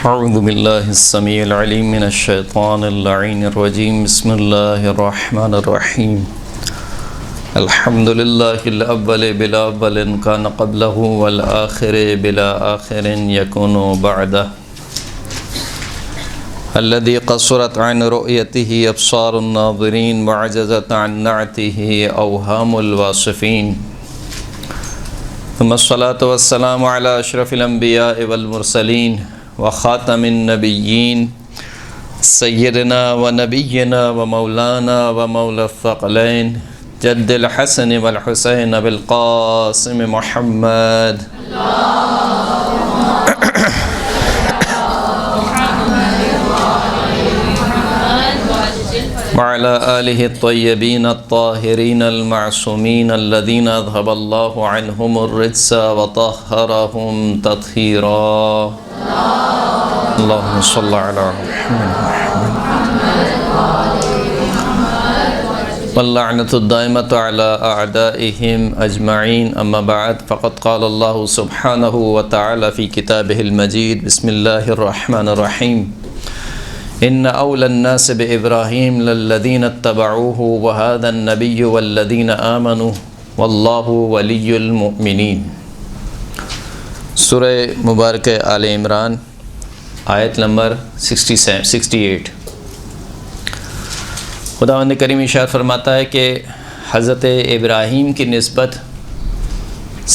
اعوذ باللہ السمیع العلیم من الشیطان اللعین الرجیم بسم اللہ الرحمن الرحیم الحمد للہ الاول بلا اول کان قبلہ والآخر بلا آخر یکون بعدہ الذي قصرت عن رؤيته أبصار الناظرين وعجزت عن نعته أوهام الواصفين ثم الصلاة والسلام على أشرف الأنبياء والمرسلين وخاتم النبيين سيدنا ونبينا ومولانا ومولى الثقلين جد الحسن والحسين بالقاسم محمد وعلى آله الطيبين الطاهرين المعصومين الذين أذهب الله عنهم الرجس وطهرهم تطهيرا اللهم صل على محمد واللعنة الدائمة على أعدائهم أجمعين أما بعد فقد قال الله سبحانه وتعالى في كتابه المجيد بسم الله الرحمن الرحيم إن أولى الناس بإبراهيم للذين اتبعوه وهذا النبي والذين آمنوا والله ولي المؤمنين سورہ مبارکہ آل عمران آیت نمبر 68۔ خداوند کریم ارشاد فرماتا ہے کہ حضرت ابراہیم کی نسبت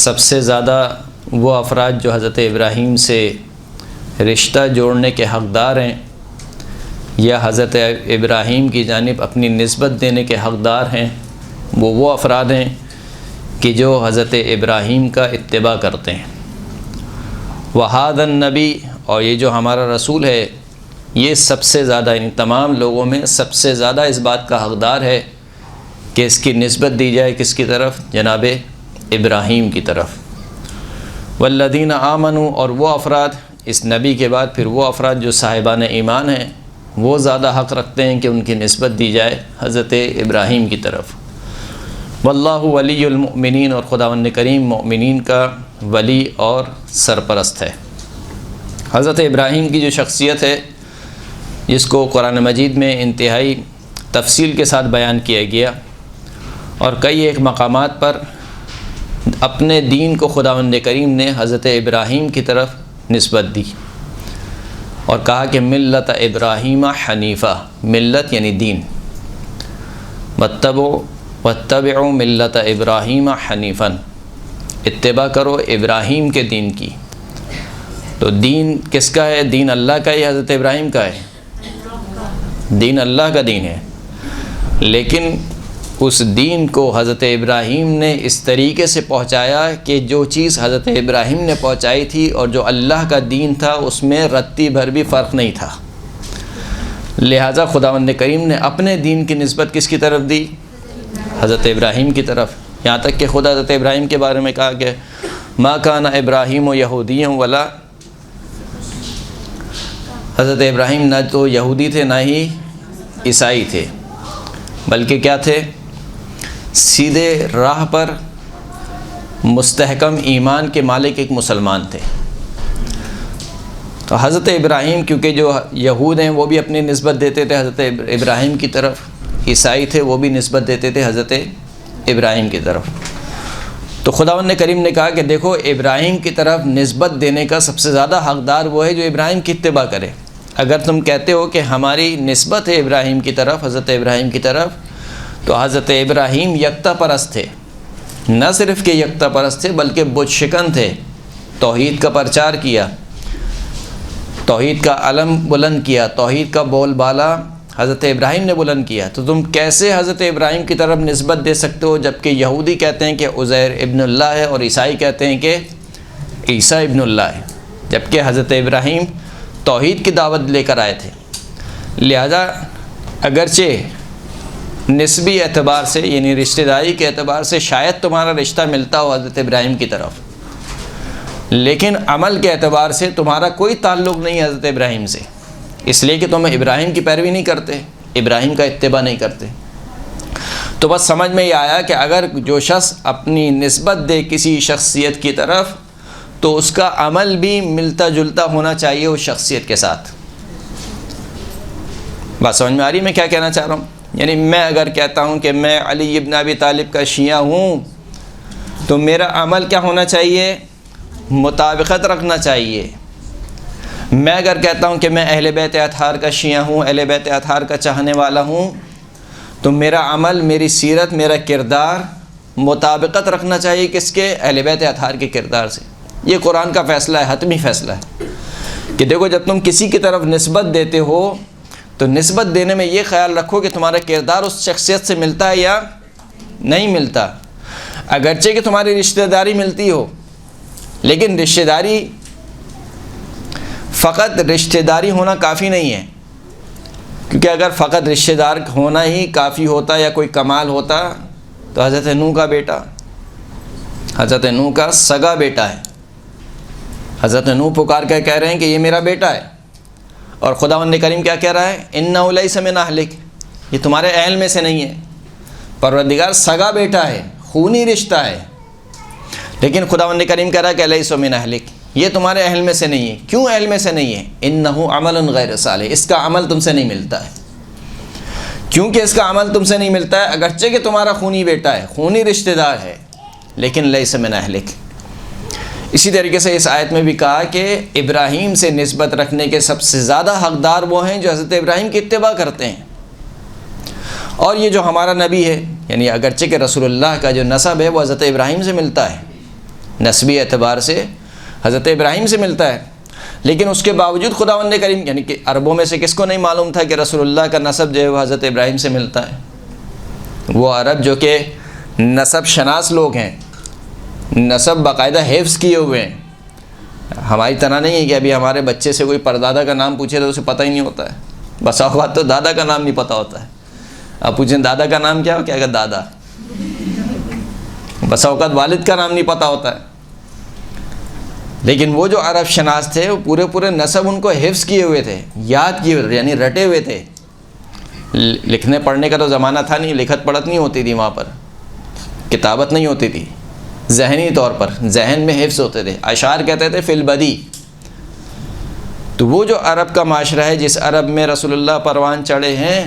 سب سے زیادہ وہ افراد جو حضرت ابراہیم سے رشتہ جوڑنے کے حقدار ہیں یا حضرت ابراہیم کی جانب اپنی نسبت دینے کے حقدار ہیں وہ افراد ہیں کہ جو حضرت ابراہیم کا اتباع کرتے ہیں۔ وَهَذَا النبی، اور یہ جو ہمارا رسول ہے یہ سب سے زیادہ ان تمام لوگوں میں سب سے زیادہ اس بات کا حقدار ہے کہ اس کی نسبت دی جائے کس کی طرف؟ جناب ابراہیم کی طرف۔ وَالَّذِينَ آمَنُوا، اور وہ افراد، اس نبی کے بعد پھر وہ افراد جو صاحبان ایمان ہیں وہ زیادہ حق رکھتے ہیں کہ ان کی نسبت دی جائے حضرت ابراہیم کی طرف۔ واللہ ولی المؤمنین، اور خداوند کریم مؤمنین کا ولی اور سرپرست ہے۔ حضرت ابراہیم کی جو شخصیت ہے جس کو قرآن مجید میں انتہائی تفصیل کے ساتھ بیان کیا گیا اور کئی ایک مقامات پر اپنے دین کو خداوند کریم نے حضرت ابراہیم کی طرف نسبت دی اور کہا کہ ملت ابراہیم حنیفہ، ملت یعنی دین، واتبعوا ملت ابراہیم حنیفا، اتباع کرو ابراہیم کے دین کی۔ تو دین کس کا ہے؟ دین اللہ کا ہے، حضرت ابراہیم کا ہے؟ دین اللہ کا دین ہے، لیکن اس دین کو حضرت ابراہیم نے اس طریقے سے پہنچایا کہ جو چیز حضرت ابراہیم نے پہنچائی تھی اور جو اللہ کا دین تھا اس میں رتی بھر بھی فرق نہیں تھا۔ لہٰذا خداوند کریم نے اپنے دین کی نسبت کس کی طرف دی؟ حضرت ابراہیم کی طرف۔ یہاں تک کہ خدا حضرت ابراہیم کے بارے میں کہا کہ ما کان ابراہیم و یہودی ولا، حضرت ابراہیم نہ تو یہودی تھے نہ ہی عیسائی تھے، بلکہ کیا تھے؟ سیدھے راہ پر مستحکم ایمان کے مالک ایک مسلمان تھے۔ تو حضرت ابراہیم کیونکہ جو یہود ہیں وہ بھی اپنی نسبت دیتے تھے حضرت ابراہیم کی طرف، عیسائی تھے وہ بھی نسبت دیتے تھے حضرت ابراہیم کی طرف۔ تو خداوند کریم نے کہا کہ دیکھو ابراہیم کی طرف نسبت دینے کا سب سے زیادہ حقدار وہ ہے جو ابراہیم کی اتباع کرے۔ اگر تم کہتے ہو کہ ہماری نسبت ہے ابراہیم کی طرف، حضرت ابراہیم کی طرف، تو حضرت ابراہیم یکتا پرست تھے، نہ صرف کہ یکتا پرست تھے بلکہ بت شکن تھے، توحید کا پرچار کیا، توحید کا علم بلند کیا، توحید کا بول بالا حضرت ابراہیم نے بلند کیا۔ تو تم کیسے حضرت ابراہیم کی طرف نسبت دے سکتے ہو جبکہ یہودی کہتے ہیں کہ عزیر ابن اللہ ہے اور عیسائی کہتے ہیں کہ عیسیٰ ابن اللہ ہے، جبکہ حضرت ابراہیم توحید کی دعوت لے کر آئے تھے۔ لہذا اگرچہ نسبی اعتبار سے یعنی رشتہ داری کے اعتبار سے شاید تمہارا رشتہ ملتا ہو حضرت ابراہیم کی طرف، لیکن عمل کے اعتبار سے تمہارا کوئی تعلق نہیں ہے حضرت ابراہیم سے، اس لیے کہ تم ابراہیم کی پیروی نہیں کرتے، ابراہیم کا اتباع نہیں کرتے۔ تو بس سمجھ میں یہ آیا کہ اگر جو شخص اپنی نسبت دے کسی شخصیت کی طرف تو اس کا عمل بھی ملتا جلتا ہونا چاہیے اس شخصیت کے ساتھ۔ بات سمجھ میں آ رہی میں کیا کہنا چاہ رہا ہوں؟ یعنی میں اگر کہتا ہوں کہ میں علی ابن ابی طالب کا شیعہ ہوں تو میرا عمل کیا ہونا چاہیے؟ مطابقت رکھنا چاہیے۔ میں اگر کہتا ہوں کہ میں اہل بیت اطہار کا شیعہ ہوں، اہل بیت اطہار کا چاہنے والا ہوں، تو میرا عمل، میری سیرت، میرا کردار مطابقت رکھنا چاہیے کس کے؟ اہل بیت اطہار کے کردار سے۔ یہ قرآن کا فیصلہ ہے، حتمی فیصلہ ہے کہ دیکھو جب تم کسی کی طرف نسبت دیتے ہو تو نسبت دینے میں یہ خیال رکھو کہ تمہارا کردار اس شخصیت سے ملتا ہے یا نہیں ملتا۔ اگرچہ کہ تمہاری رشتہ داری ملتی ہو، لیکن رشتہ داری، فقط رشتہ داری ہونا کافی نہیں ہے، کیونکہ اگر فقط رشتہ دار ہونا ہی کافی ہوتا یا کوئی کمال ہوتا تو حضرت نوح کا بیٹا، حضرت نوح کا سگا بیٹا ہے، حضرت نوح پکار کے کہہ رہے ہیں کہ یہ میرا بیٹا ہے، اور خداوند کریم کیا کہہ رہا ہے؟ انہ لیس من اہلک، یہ تمہارے اہل میں سے نہیں ہے۔ پروردگار سگا بیٹا ہے، خونی رشتہ ہے، لیکن خداوند کریم کہہ رہا ہے کہ لیس من اہلک، یہ تمہارے اہل میں سے نہیں ہے۔ کیوں اہل میں سے نہیں ہے؟ انہ عمل غیر صالح، اس کا عمل تم سے نہیں ملتا ہے۔ کیونکہ اس کا عمل تم سے نہیں ملتا ہے، اگرچہ کہ تمہارا خونی بیٹا ہے، خونی رشتہ دار ہے، لیکن لیس من اہلک۔ اسی طریقے سے اس آیت میں بھی کہا کہ ابراہیم سے نسبت رکھنے کے سب سے زیادہ حقدار وہ ہیں جو حضرت ابراہیم کی اتباع کرتے ہیں، اور یہ جو ہمارا نبی ہے، یعنی اگرچہ کہ رسول اللہ کا جو نسب ہے وہ حضرت ابراہیم سے ملتا ہے، نسبی اعتبار سے حضرت ابراہیم سے ملتا ہے، لیکن اس کے باوجود خداوند کریم، یعنی کہ عربوں میں سے کس کو نہیں معلوم تھا کہ رسول اللہ کا نسب جو ہے وہ حضرت ابراہیم سے ملتا ہے؟ وہ عرب جو کہ نسب شناس لوگ ہیں، نسب باقاعدہ حفظ کیے ہوئے ہیں۔ ہماری طرح نہیں ہے کہ ابھی ہمارے بچے سے کوئی پردادا کا نام پوچھے تو اسے پتہ ہی نہیں ہوتا ہے، بس اوقات تو دادا کا نام نہیں پتہ ہوتا ہے۔ آپ پوچھیں دادا کا نام کیا ہو، کیا کہ دادا، بس اوقات والد کا نام نہیں پتہ ہوتا ہے۔ لیکن وہ جو عرب شناس تھے وہ پورے نسب ان کو حفظ کیے ہوئے تھے، یاد کیے ہوئے، یعنی رٹے ہوئے تھے۔ لکھنے پڑھنے کا تو زمانہ تھا نہیں، لکھت پڑھت نہیں ہوتی تھی وہاں پر، کتابت نہیں ہوتی تھی، ذہنی طور پر ذہن میں حفظ ہوتے تھے، اشعار کہتے تھے فی البدی۔ تو وہ جو عرب کا معاشرہ ہے جس عرب میں رسول اللہ پروان چڑھے ہیں،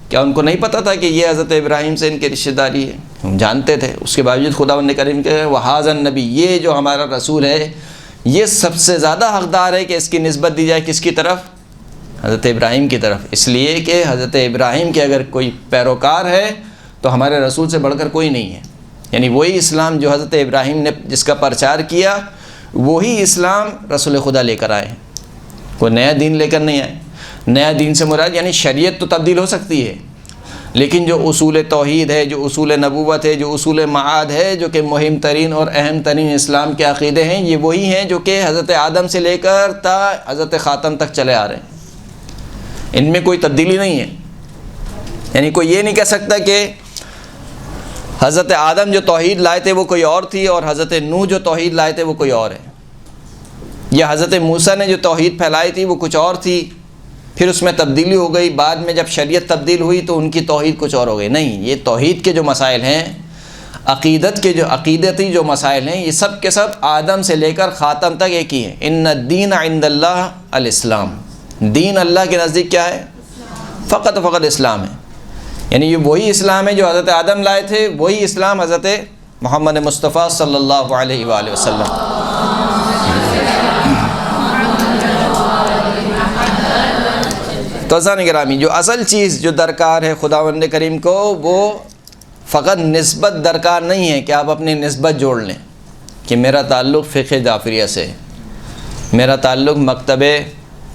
کیا ان کو نہیں پتہ تھا کہ یہ حضرت ابراہیم سے ان کی رشتہ داری ہے؟ ہم جانتے تھے، اس کے باوجود خداوند کریم کہ وہذا النبی، یہ جو ہمارا رسول ہے یہ سب سے زیادہ حقدار ہے کہ اس کی نسبت دی جائے کس کی طرف؟ حضرت ابراہیم کی طرف، اس لیے کہ حضرت ابراہیم کے اگر کوئی پیروکار ہے تو ہمارے رسول سے بڑھ کر کوئی نہیں ہے۔ یعنی وہی اسلام جو حضرت ابراہیم نے جس کا پرچار کیا، وہی اسلام رسول خدا لے کر آئے، کوئی نیا دین لے کر نہیں آئے۔ نیا دین سے مراد یعنی شریعت تو تبدیل ہو سکتی ہے، لیکن جو اصول توحید ہے، جو اصول نبوت ہے، جو اصول معاد ہے، جو کہ مہم ترین اور اہم ترین اسلام کے عقیدے ہیں، یہ وہی ہیں جو کہ حضرت آدم سے لے کر تا حضرت خاتم تک چلے آ رہے ہیں، ان میں کوئی تبدیلی نہیں ہے۔ یعنی کوئی یہ نہیں کہہ سکتا کہ حضرت آدم جو توحید لائے تھے وہ کوئی اور تھی اور حضرت نوح جو توحید لائے تھے وہ کوئی اور ہے، یا حضرت موسیٰ نے جو توحید پھیلائی تھی وہ کچھ اور تھی، پھر اس میں تبدیلی ہو گئی، بعد میں جب شریعت تبدیل ہوئی تو ان کی توحید کچھ اور ہو گئی۔ نہیں، یہ توحید کے جو مسائل ہیں، عقیدت کے جو عقیدتی جو مسائل ہیں، یہ سب کے سب آدم سے لے کر خاتم تک ایک ہی ہیں۔ ان الدین عند اللہ الاسلام، دین اللہ کے نزدیک کیا ہے؟ فقط اسلام ہے۔ یعنی یہ وہی اسلام ہے جو حضرت آدم لائے تھے، وہی اسلام حضرت محمد مصطفیٰ صلی اللہ علیہ وآلہ وسلم۔ تو عزیزان گرامی، جو اصل چیز جو درکار ہے خداوند کریم کو، وہ فقط نسبت درکار نہیں ہے کہ آپ اپنی نسبت جوڑ لیں کہ میرا تعلق فقہ جعفریہ سے ہے، میرا تعلق مکتب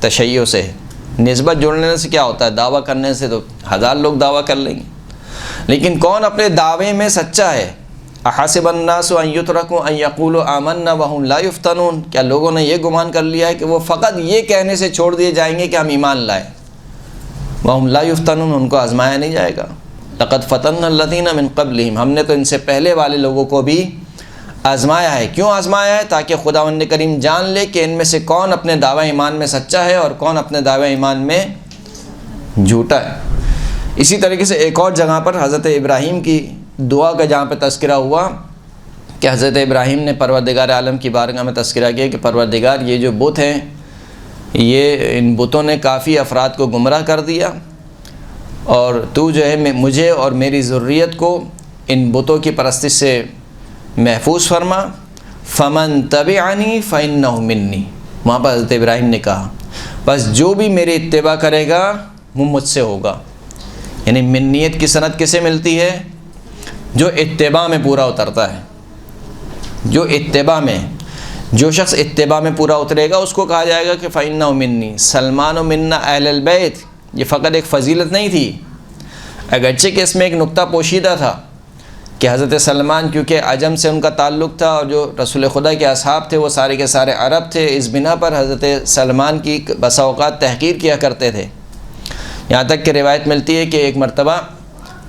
تشیع سے ہے۔ نسبت جوڑنے سے کیا ہوتا ہے؟ دعویٰ کرنے سے تو ہزار لوگ دعویٰ کر لیں گے، لیکن کون اپنے دعوے میں سچا ہے؟ احسب الناس ان یترکوا ان یقولوا آمنا وهم لا یفتنون، کیا لوگوں نے یہ گمان کر لیا ہے کہ وہ فقط یہ کہنے سے چھوڑ دیے جائیں گے کہ ہم ایمان لائے؟ وهم لا یفتنون، ان کو آزمایا نہیں جائے گا۔ لقد فتنا الذین من قبلہم، ہم نے تو ان سے پہلے والے لوگوں کو بھی آزمایا ہے۔ کیوں آزمایا ہے؟ تاکہ خداوند کریم جان لے کہ ان میں سے کون اپنے دعوی ایمان میں سچا ہے اور کون اپنے دعوی ایمان میں جھوٹا ہے۔ اسی طریقے سے ایک اور جگہ پر حضرت ابراہیم کی دعا کا جہاں پہ تذکرہ ہوا کہ حضرت ابراہیم نے پروردگار عالم کی بارگاہ میں تذکرہ کیا کہ پروردگار یہ جو بت ہیں یہ ان بتوں نے کافی افراد کو گمراہ کر دیا، اور تو جو ہے مجھے اور میری ذریت کو ان بتوں کی پرستش سے محفوظ فرما، فمن تبعنی فإنہ منی، وہاں پر حضرت ابراہیم نے کہا بس جو بھی میرے اتباع کرے گا وہ مجھ سے ہوگا۔ یعنی منیت کی سند کسے ملتی ہے؟ جو اتباع میں پورا اترتا ہے، جو شخص اتباع میں پورا اترے گا اس کو کہا جائے گا کہ فإنہ منی۔ سلمان و منا اہل البیت یہ فقط ایک فضیلت نہیں تھی، اگرچہ کہ اس میں ایک نقطہ پوشیدہ تھا کہ حضرت سلمان کیونکہ عجم سے ان کا تعلق تھا، اور جو رسول خدا کے اصحاب تھے وہ سارے کے سارے عرب تھے، اس بنا پر حضرت سلمان کی بسا اوقات تحقیر کیا کرتے تھے۔ یہاں تک کہ روایت ملتی ہے کہ ایک مرتبہ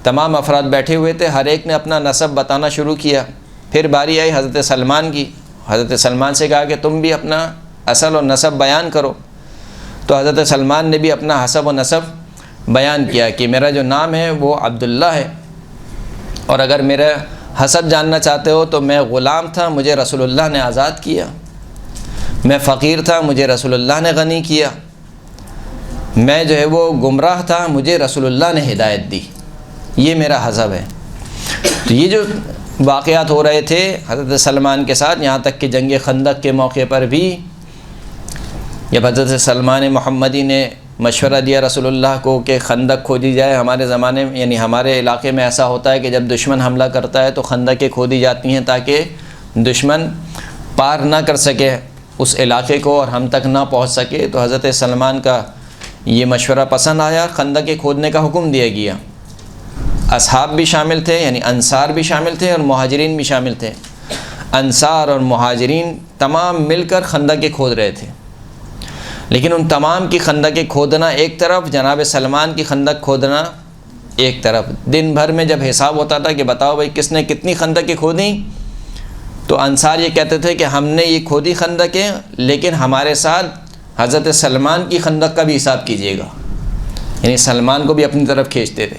تمام افراد بیٹھے ہوئے تھے، ہر ایک نے اپنا نسب بتانا شروع کیا، پھر باری آئی حضرت سلمان کی۔ حضرت سلمان سے کہا کہ تم بھی اپنا اصل اور نسب بیان کرو، تو حضرت سلمان نے بھی اپنا حسب و نسب بیان کیا کہ میرا جو نام ہے وہ عبداللہ ہے، اور اگر میرا حسب جاننا چاہتے ہو تو میں غلام تھا، مجھے رسول اللہ نے آزاد کیا، میں فقیر تھا، مجھے رسول اللہ نے غنی کیا، میں جو ہے وہ گمراہ تھا، مجھے رسول اللہ نے ہدایت دی، یہ میرا حسب ہے۔ تو یہ جو واقعات ہو رہے تھے حضرت سلمان کے ساتھ، یہاں تک کہ جنگ خندق کے موقع پر بھی جب حضرت سلمان محمدی نے مشورہ دیا رسول اللہ کو کہ خندق کھودی جائے، ہمارے زمانے میں یعنی ہمارے علاقے میں ایسا ہوتا ہے کہ جب دشمن حملہ کرتا ہے تو خندقیں کھودی جاتی ہیں تاکہ دشمن پار نہ کر سکے اس علاقے کو اور ہم تک نہ پہنچ سکے۔ تو حضرت سلمان کا یہ مشورہ پسند آیا، خندقیں کھودنے کا حکم دیا گیا۔ اصحاب بھی شامل تھے، یعنی انصار بھی شامل تھے اور مہاجرین بھی شامل تھے۔ انصار اور مہاجرین تمام مل کر خندقیں کھود رہے تھے، لیکن ان تمام کی خندقیں کھودنا ایک طرف، جناب سلمان کی خندق کھودنا ایک طرف۔ دن بھر میں جب حساب ہوتا تھا کہ بتاؤ بھائی کس نے کتنی خندقیں کھودیں، تو انصار یہ کہتے تھے کہ ہم نے یہ کھودی خندقیں، لیکن ہمارے ساتھ حضرت سلمان کی خندق کا بھی حساب کیجیے گا، یعنی سلمان کو بھی اپنی طرف کھینچتے تھے۔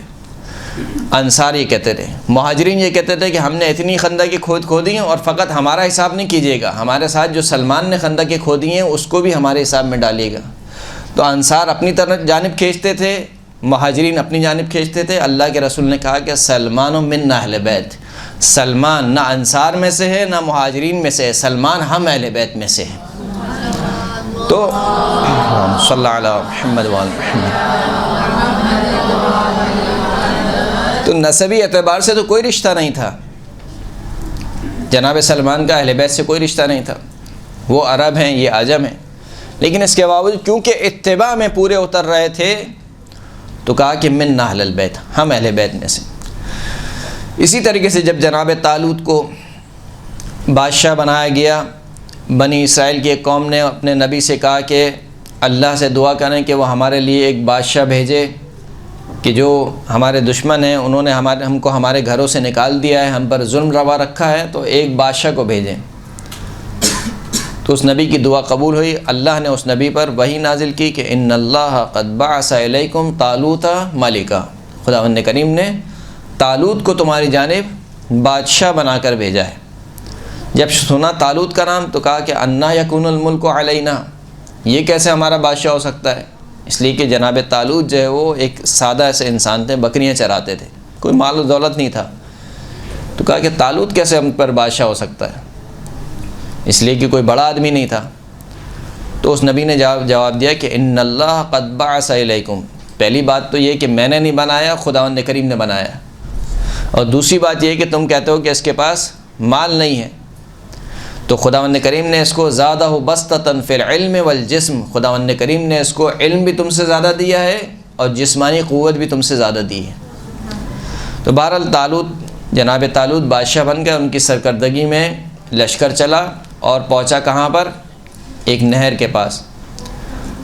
انصار یہ کہتے تھے، مہاجرین یہ کہتے تھے کہ ہم نے اتنی خندقیں کھودی ہیں اور فقط ہمارا حساب نہیں کیجیے گا، ہمارے ساتھ جو سلمان نے خندقیں کھودی ہیں اس کو بھی ہمارے حساب میں ڈالیے گا۔ تو انصار اپنی طرف جانب کھینچتے تھے، مہاجرین اپنی جانب کھینچتے تھے۔ اللہ کے رسول نے کہا کہ سلمان من اہل بیت، سلمان نہ انصار میں سے ہے نہ مہاجرین میں سے ہے، سلمان ہم اہل بیت میں سے ہے۔ تو صلی اللہ علیہ محمد وآل محمد، تو نسبی اعتبار سے تو کوئی رشتہ نہیں تھا، جناب سلمان کا اہل بیت سے کوئی رشتہ نہیں تھا، وہ عرب ہیں یہ عجم ہیں، لیکن اس کے باوجود کیونکہ اتباع میں پورے اتر رہے تھے تو کہا کہ من اہل البیت، ہم اہل بیت میں سے۔ اسی طریقے سے جب جناب طالوت کو بادشاہ بنایا گیا، بنی اسرائیل کی ایک قوم نے اپنے نبی سے کہا کہ اللہ سے دعا کریں کہ وہ ہمارے لیے ایک بادشاہ بھیجے کہ جو ہمارے دشمن ہیں انہوں نے ہم کو ہمارے گھروں سے نکال دیا ہے، ہم پر ظلم روا رکھا ہے، تو ایک بادشاہ کو بھیجیں۔ تو اس نبی کی دعا قبول ہوئی، اللہ نے اس نبی پر وحی نازل کی کہ ان اللہ قد بعث الیکم طالوت ملکا، خداوند کریم نے طالوت کو تمہاری جانب بادشاہ بنا کر بھیجا ہے۔ جب سنا طالوت کا نام تو کہا کہ انا یکون الملک علینا، یہ کیسے ہمارا بادشاہ ہو سکتا ہے؟ اس لیے کہ جناب طالوت جو ہے وہ ایک سادہ ایسے انسان تھے، بکریاں چراتے تھے، کوئی مال و دولت نہیں تھا۔ تو کہا کہ طالوت کیسے ہم پر بادشاہ ہو سکتا ہے؟ اس لیے کہ کوئی بڑا آدمی نہیں تھا۔ تو اس نبی نے جواب دیا کہ ان اللہ قد بعث الیکم، پہلی بات تو یہ کہ میں نے نہیں بنایا، خداوند کریم نے بنایا، اور دوسری بات یہ کہ تم کہتے ہو کہ اس کے پاس مال نہیں ہے، تو خداوند کریم نے اس کو زیادہ بسطۃ فی العلم والجسم، خداوند کریم نے اس کو علم بھی تم سے زیادہ دیا ہے اور جسمانی قوت بھی تم سے زیادہ دی ہے۔ تو بہرحال جناب طالوت بادشاہ بن گئے، ان کی سرکردگی میں لشکر چلا اور پہنچا کہاں پر؟ ایک نہر کے پاس۔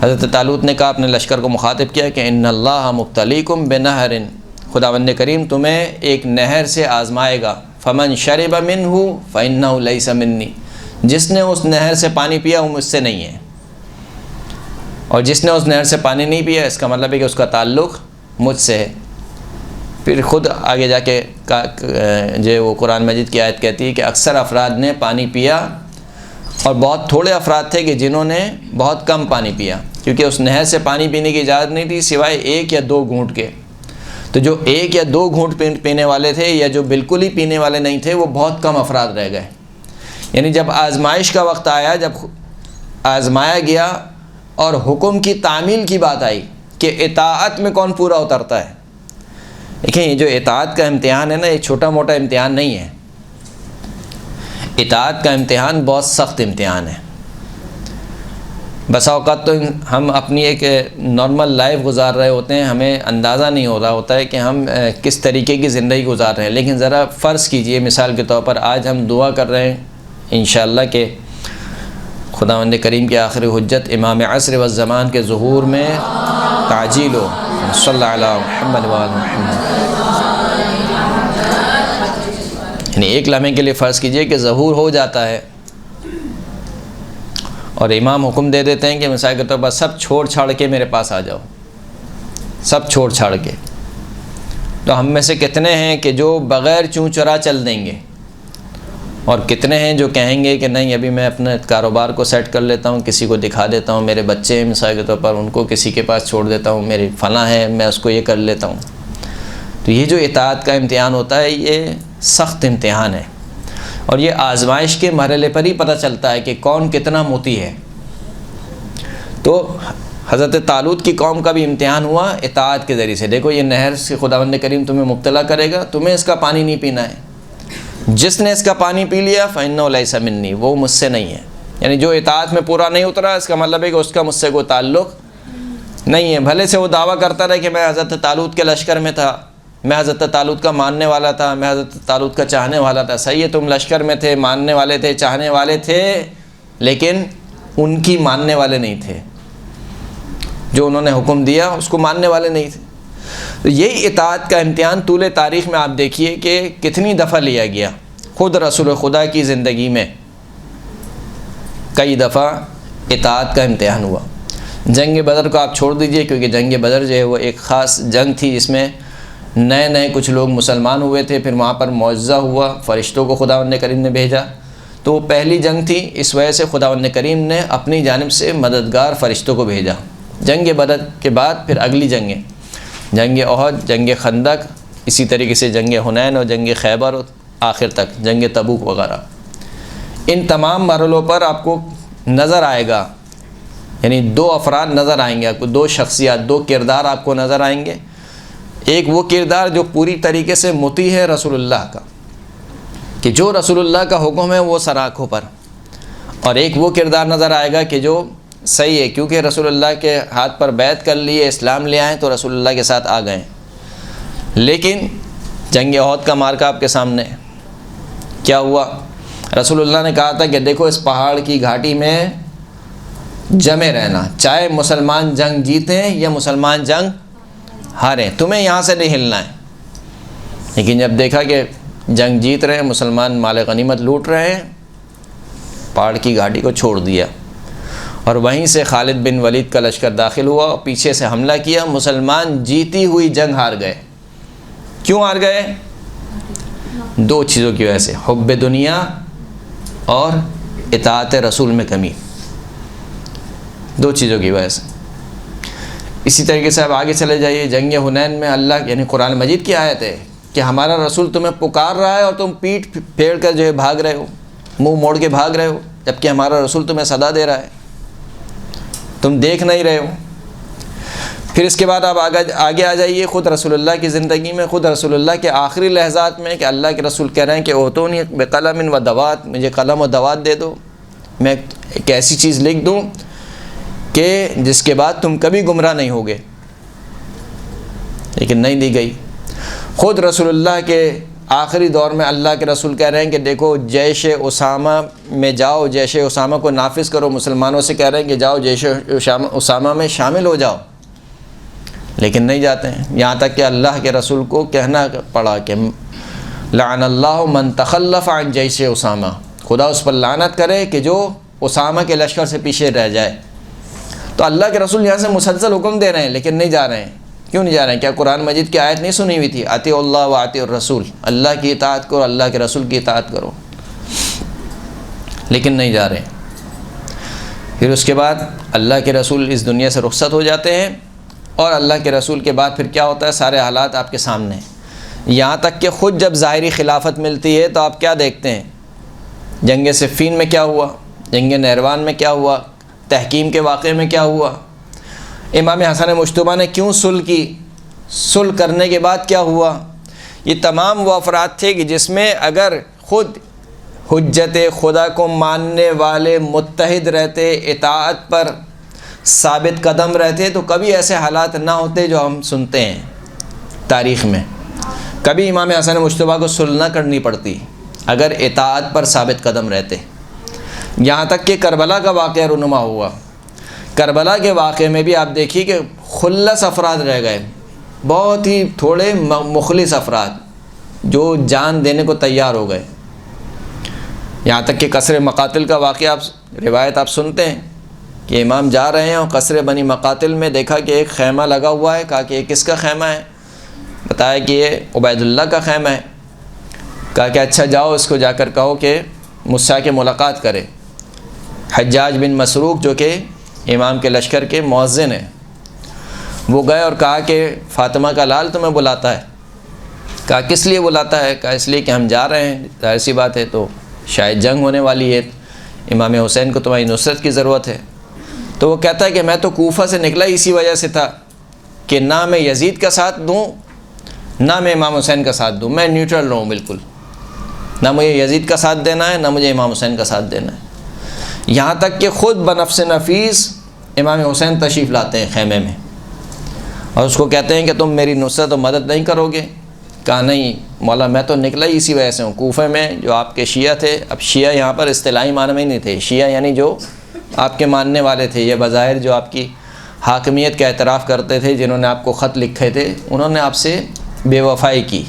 حضرت طالوت نے کہا، اپنے لشکر کو مخاطب کیا کہ ان اللہ مبتلیکم بنہر، خداوند کریم تمہیں ایک نہر سے آزمائے گا، فمن شرب منہ فانہ لیس منی، جس نے اس نہر سے پانی پیا وہ مجھ سے نہیں ہے، اور جس نے اس نہر سے پانی نہیں پیا اس کا مطلب ہے کہ اس کا تعلق مجھ سے ہے۔ پھر خود آگے جا کے جو وہ قرآن مجید کی آیت کہتی ہے کہ اکثر افراد نے پانی پیا اور بہت تھوڑے افراد تھے کہ جنہوں نے بہت کم پانی پیا، کیونکہ اس نہر سے پانی پینے کی اجازت نہیں تھی سوائے 1 یا 2 گھونٹ کے۔ تو جو 1 یا 2 گھونٹ پینے والے تھے یا جو بالکل ہی پینے والے نہیں تھے وہ بہت کم افراد رہ گئے۔ یعنی جب آزمائش کا وقت آیا، جب آزمایا گیا اور حکم کی تعمیل کی بات آئی کہ اطاعت میں کون پورا اترتا ہے۔ دیکھیں یہ جو اطاعت کا امتحان ہے نا، یہ چھوٹا موٹا امتحان نہیں ہے۔ اطاعت کا امتحان بہت سخت امتحان ہے۔ بسا اوقات تو ہم اپنی ایک نارمل لائف گزار رہے ہوتے ہیں، ہمیں اندازہ نہیں ہو رہا ہوتا ہے کہ ہم کس طریقے کی زندگی گزار رہے ہیں، لیکن ذرا فرض کیجئے مثال کے طور پر آج ہم دعا کر رہے ہیں انشاءاللہ کہ خداوند کریم کے آخری حجت امام عصر والزمان کے ظہور میں تعجیل ہو، صلی اللہ علیہ محمد وآل محمد۔ یعنی ایک لمحے کے لیے فرض کیجئے کہ ظہور ہو جاتا ہے اور امام حکم دے دیتے ہیں کہ مثال کے طور پر سب چھوڑ چھاڑ کے میرے پاس آ جاؤ، سب چھوڑ چھاڑ کے۔ تو ہم میں سے کتنے ہیں کہ جو بغیر چوں چرا چل دیں گے، اور کتنے ہیں جو کہیں گے کہ نہیں ابھی میں اپنے کاروبار کو سیٹ کر لیتا ہوں، کسی کو دکھا دیتا ہوں، میرے بچے ہیں مثال کے طور پر ان کو کسی کے پاس چھوڑ دیتا ہوں، میری فلاں ہے میں اس کو یہ کر لیتا ہوں۔ تو یہ جو اطاعت کا امتحان ہوتا ہے یہ سخت امتحان ہے، اور یہ آزمائش کے مرحلے پر ہی پتہ چلتا ہے کہ کون کتنا موتی ہے۔ تو حضرت طالوت کی قوم کا بھی امتحان ہوا اطاعت کے ذریعے سے۔ دیکھو یہ نہر سے خداوند کریم تمہیں مبتلا کرے گا، تمہیں اس کا پانی نہیں پینا ہے، جس نے اس کا پانی پی لیا فإنہ لیس منی، وہ مجھ سے نہیں ہے۔ یعنی جو اطاعت میں پورا نہیں اترا اس کا مطلب ہے کہ اس کا مجھ سے کوئی تعلق نہیں ہے۔ بھلے سے وہ دعویٰ کرتا رہے کہ میں حضرت طالوت کے لشکر میں تھا، میں حضرت طالوت کا ماننے والا تھا، میں حضرت طالوت کا چاہنے والا تھا۔ صحیح ہے تم لشکر میں تھے، ماننے والے تھے، چاہنے والے تھے، لیکن ان کی ماننے والے نہیں تھے، جو انہوں نے حکم دیا اس کو ماننے والے نہیں تھے۔ تو یہی اطاعت کا امتحان طول تاریخ میں آپ دیکھیے کہ کتنی دفعہ لیا گیا۔ خود رسول خدا کی زندگی میں کئی دفعہ اطاعت کا امتحان ہوا۔ جنگ بدر کو آپ چھوڑ دیجئے، کیونکہ جنگ بدر جو ہے وہ ایک خاص جنگ تھی جس میں نئے کچھ لوگ مسلمان ہوئے تھے، پھر وہاں پر معجزہ ہوا، فرشتوں کو خداوند کریم نے بھیجا۔ تو وہ پہلی جنگ تھی، اس وجہ سے خداوند کریم نے اپنی جانب سے مددگار فرشتوں کو بھیجا۔ جنگ بدر کے بعد پھر اگلی جنگیں، جنگ احد، جنگ خندق، اسی طریقے سے جنگ حنین اور جنگ خیبر، آخر تک جنگ تبوک وغیرہ۔ ان تمام مرحلوں پر آپ کو نظر آئے گا، یعنی 2 افراد نظر آئیں گے آپ کو، 2 شخصیات، 2 کردار آپ کو نظر آئیں گے۔ ایک وہ کردار جو پوری طریقے سے مطیع ہے رسول اللہ کا، کہ جو رسول اللہ کا حکم ہے وہ سر آنکھوں پر، اور ایک وہ کردار نظر آئے گا کہ جو صحیح ہے کیونکہ رسول اللہ کے ہاتھ پر بیعت کر لیے، اسلام لے آئیں تو رسول اللہ کے ساتھ آ گئے۔ لیکن جنگ احد کا مارکا آپ کے سامنے کیا ہوا؟ رسول اللہ نے کہا تھا کہ دیکھو اس پہاڑ کی گھاٹی میں جمے رہنا، چاہے مسلمان جنگ جیتیں یا مسلمان جنگ ہاریں، تمہیں یہاں سے نہیں ہلنا ہے۔ لیکن جب دیکھا کہ جنگ جیت رہے ہیں، مسلمان مال غنیمت لوٹ رہے ہیں، پہاڑ کی گھاٹی کو چھوڑ دیا، اور وہیں سے خالد بن ولید کا لشکر داخل ہوا اور پیچھے سے حملہ کیا۔ مسلمان جیتی ہوئی جنگ ہار گئے۔ کیوں ہار گئے؟ 2 چیزوں کی وجہ سے، حب دنیا اور اطاعت رسول میں کمی، 2 چیزوں کی وجہ سے۔ اسی طریقے سے اب آگے چلے جائیے، جنگ حنین میں اللہ یعنی قرآن مجید کی آیت ہے کہ ہمارا رسول تمہیں پکار رہا ہے اور تم پیٹھ پھیر کر جو ہے بھاگ رہے ہو، منہ موڑ کے بھاگ رہے ہو، جبکہ ہمارا رسول تمہیں صدا دے رہا ہے، تم دیکھ نہیں رہے ہو۔ پھر اس کے بعد آپ آگے آ جائیے خود رسول اللہ کی زندگی میں، خود رسول اللہ کے آخری لحظات میں کہ اللہ کے رسول کہہ رہے ہیں کہ اوتونی بقلم و دوات، مجھے قلم و دوات دے دو، میں ایک ایسی چیز لکھ دوں کہ جس کے بعد تم کبھی گمراہ نہیں ہوگے، لیکن نہیں دی گئی۔ خود رسول اللہ کے آخری دور میں اللہ کے رسول کہہ رہے ہیں کہ دیکھو جیش اسامہ میں جاؤ، جیش اسامہ کو نافذ کرو، مسلمانوں سے کہہ رہے ہیں کہ جاؤ جیش اسامہ میں شامل ہو جاؤ، لیکن نہیں جاتے ہیں۔ یہاں تک کہ اللہ کے رسول کو کہنا پڑا کہ لعن اللہ من تخلف عن جیش اسامہ، خدا اس پر لعنت کرے کہ جو اسامہ کے لشکر سے پیچھے رہ جائے۔ تو اللہ کے رسول یہاں سے مسلسل حکم دے رہے ہیں لیکن نہیں جا رہے ہیں، کیوں نہیں جا رہے ہیں؟ کیا قرآن مجید کی آیت نہیں سنی ہوئی تھی اطیعوا اللہ و اطیعوا الرسول، اللہ کی اطاعت کرو، اللہ کے رسول کی اطاعت کرو، لیکن نہیں جا رہے ہیں۔ پھر اس کے بعد اللہ کے رسول اس دنیا سے رخصت ہو جاتے ہیں، اور اللہ کے رسول کے بعد پھر کیا ہوتا ہے؟ سارے حالات آپ کے سامنے ہیں، یہاں تک کہ خود جب ظاہری خلافت ملتی ہے تو آپ کیا دیکھتے ہیں؟ جنگ صفین میں کیا ہوا، جنگ نہروان میں کیا ہوا، تحکیم کے واقعے میں کیا ہوا، امام حسن مجتبیٰ نے کیوں صلح کی، صلح کرنے کے بعد کیا ہوا؟ یہ تمام وہ افراد تھے کہ جس میں اگر خود حجت خدا کو ماننے والے متحد رہتے، اطاعت پر ثابت قدم رہتے، تو کبھی ایسے حالات نہ ہوتے جو ہم سنتے ہیں تاریخ میں۔ کبھی امام حسن مجتبیٰ کو صلح نہ کرنی پڑتی اگر اطاعت پر ثابت قدم رہتے، یہاں تک کہ کربلا کا واقعہ رونما ہوا۔ کربلا کے واقعے میں بھی آپ دیکھیے کہ خلص افراد رہ گئے، بہت ہی تھوڑے مخلص افراد جو جان دینے کو تیار ہو گئے، یہاں تک کہ قصر مقاتل کا واقعہ روایت آپ سنتے ہیں کہ امام جا رہے ہیں اور قصر بنی مقاتل میں دیکھا کہ ایک خیمہ لگا ہوا ہے، کہا کہ یہ کس کا خیمہ ہے؟ بتایا کہ یہ عبید اللہ کا خیمہ ہے۔ کہا کہ اچھا جاؤ اس کو جا کر کہو کہ مجھ سے آ کے ملاقات کرے۔ حجاج بن مسروق جو کہ امام کے لشکر کے مؤذن ہیں، وہ گئے اور کہا کہ فاطمہ کا لال تمہیں بلاتا ہے۔ کہا کس لیے بلاتا ہے؟ کہا اس لیے کہ ہم جا رہے ہیں، ظاہر سی بات ہے تو شاید جنگ ہونے والی ہے، امام حسین کو تمہاری نصرت کی ضرورت ہے۔ تو وہ کہتا ہے کہ میں تو کوفہ سے نکلا اسی وجہ سے تھا کہ نہ میں یزید کا ساتھ دوں نہ میں امام حسین کا ساتھ دوں، میں نیوٹرل رہوں، بالکل نہ مجھے یزید کا ساتھ دینا ہے نہ مجھے امام حسین کا ساتھ دینا ہے۔ یہاں تک کہ خود بنفس نفیس امام حسین تشریف لاتے ہیں خیمے میں اور اس کو کہتے ہیں کہ تم میری نصرت و مدد نہیں کرو گے؟ کہا نہیں مولا، میں تو نکلا ہی اسی وجہ سے ہوں۔ کوفہ میں جو آپ کے شیعہ تھے، اب شیعہ یہاں پر اصطلاحی معنی میں نہیں تھے، شیعہ یعنی جو آپ کے ماننے والے تھے، یہ بظاہر جو آپ کی حاکمیت کا اعتراف کرتے تھے، جنہوں نے آپ کو خط لکھے تھے، انہوں نے آپ سے بے وفائی کی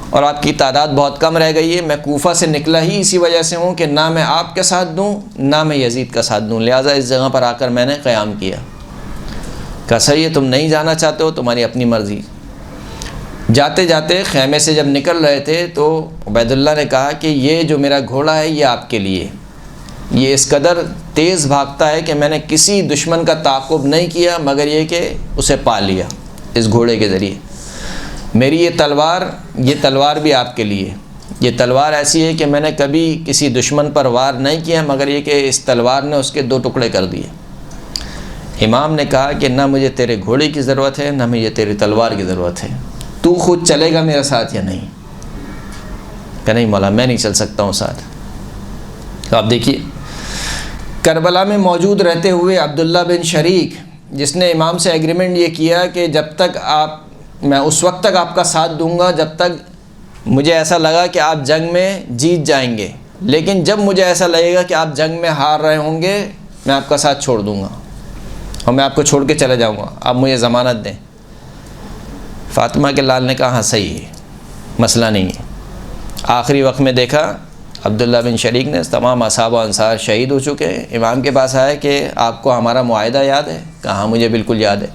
اور آپ کی تعداد بہت کم رہ گئی ہے۔ میں کوفہ سے نکلا ہی اسی وجہ سے ہوں کہ نہ میں آپ کے ساتھ دوں نہ میں یزید کا ساتھ دوں، لہٰذا اس جگہ پر آ کر میں نے قیام کیا۔ کہا صحیح ہے، تم نہیں جانا چاہتے ہو، تمہاری اپنی مرضی۔ جاتے جاتے خیمے سے جب نکل رہے تھے تو عبید اللہ نے کہا کہ یہ جو میرا گھوڑا ہے یہ آپ کے لیے، یہ اس قدر تیز بھاگتا ہے کہ میں نے کسی دشمن کا تعاقب نہیں کیا مگر یہ کہ اسے پا لیا اس گھوڑے کے ذریعے۔ میری یہ تلوار بھی آپ کے لیے، یہ تلوار ایسی ہے کہ میں نے کبھی کسی دشمن پر وار نہیں کیا مگر یہ کہ اس تلوار نے اس کے 2 ٹکڑے کر دیے۔ امام نے کہا کہ نہ مجھے تیرے گھوڑے کی ضرورت ہے نہ مجھے تیری تلوار کی ضرورت ہے، تو خود چلے گا میرے ساتھ یا نہیں؟ کہ نہیں مولا میں نہیں چل سکتا ہوں ساتھ۔ تو آپ دیکھیے کربلا میں موجود رہتے ہوئے عبداللہ بن شریک جس نے امام سے ایگریمنٹ یہ کیا کہ جب تک میں اس وقت تک آپ کا ساتھ دوں گا جب تک مجھے ایسا لگا کہ آپ جنگ میں جیت جائیں گے، لیکن جب مجھے ایسا لگے گا کہ آپ جنگ میں ہار رہے ہوں گے میں آپ کا ساتھ چھوڑ دوں گا اور میں آپ کو چھوڑ کے چلے جاؤں گا، آپ مجھے ضمانت دیں۔ فاطمہ کے لال نے کہا ہاں صحیح ہے، مسئلہ نہیں ہے۔ آخری وقت میں دیکھا عبداللہ بن شریک نے تمام اصحاب و انصار شہید ہو چکے ہیں، امام کے پاس آیا کہ آپ کو ہمارا معاہدہ یاد ہے؟ کہا ہاں مجھے بالکل یاد ہے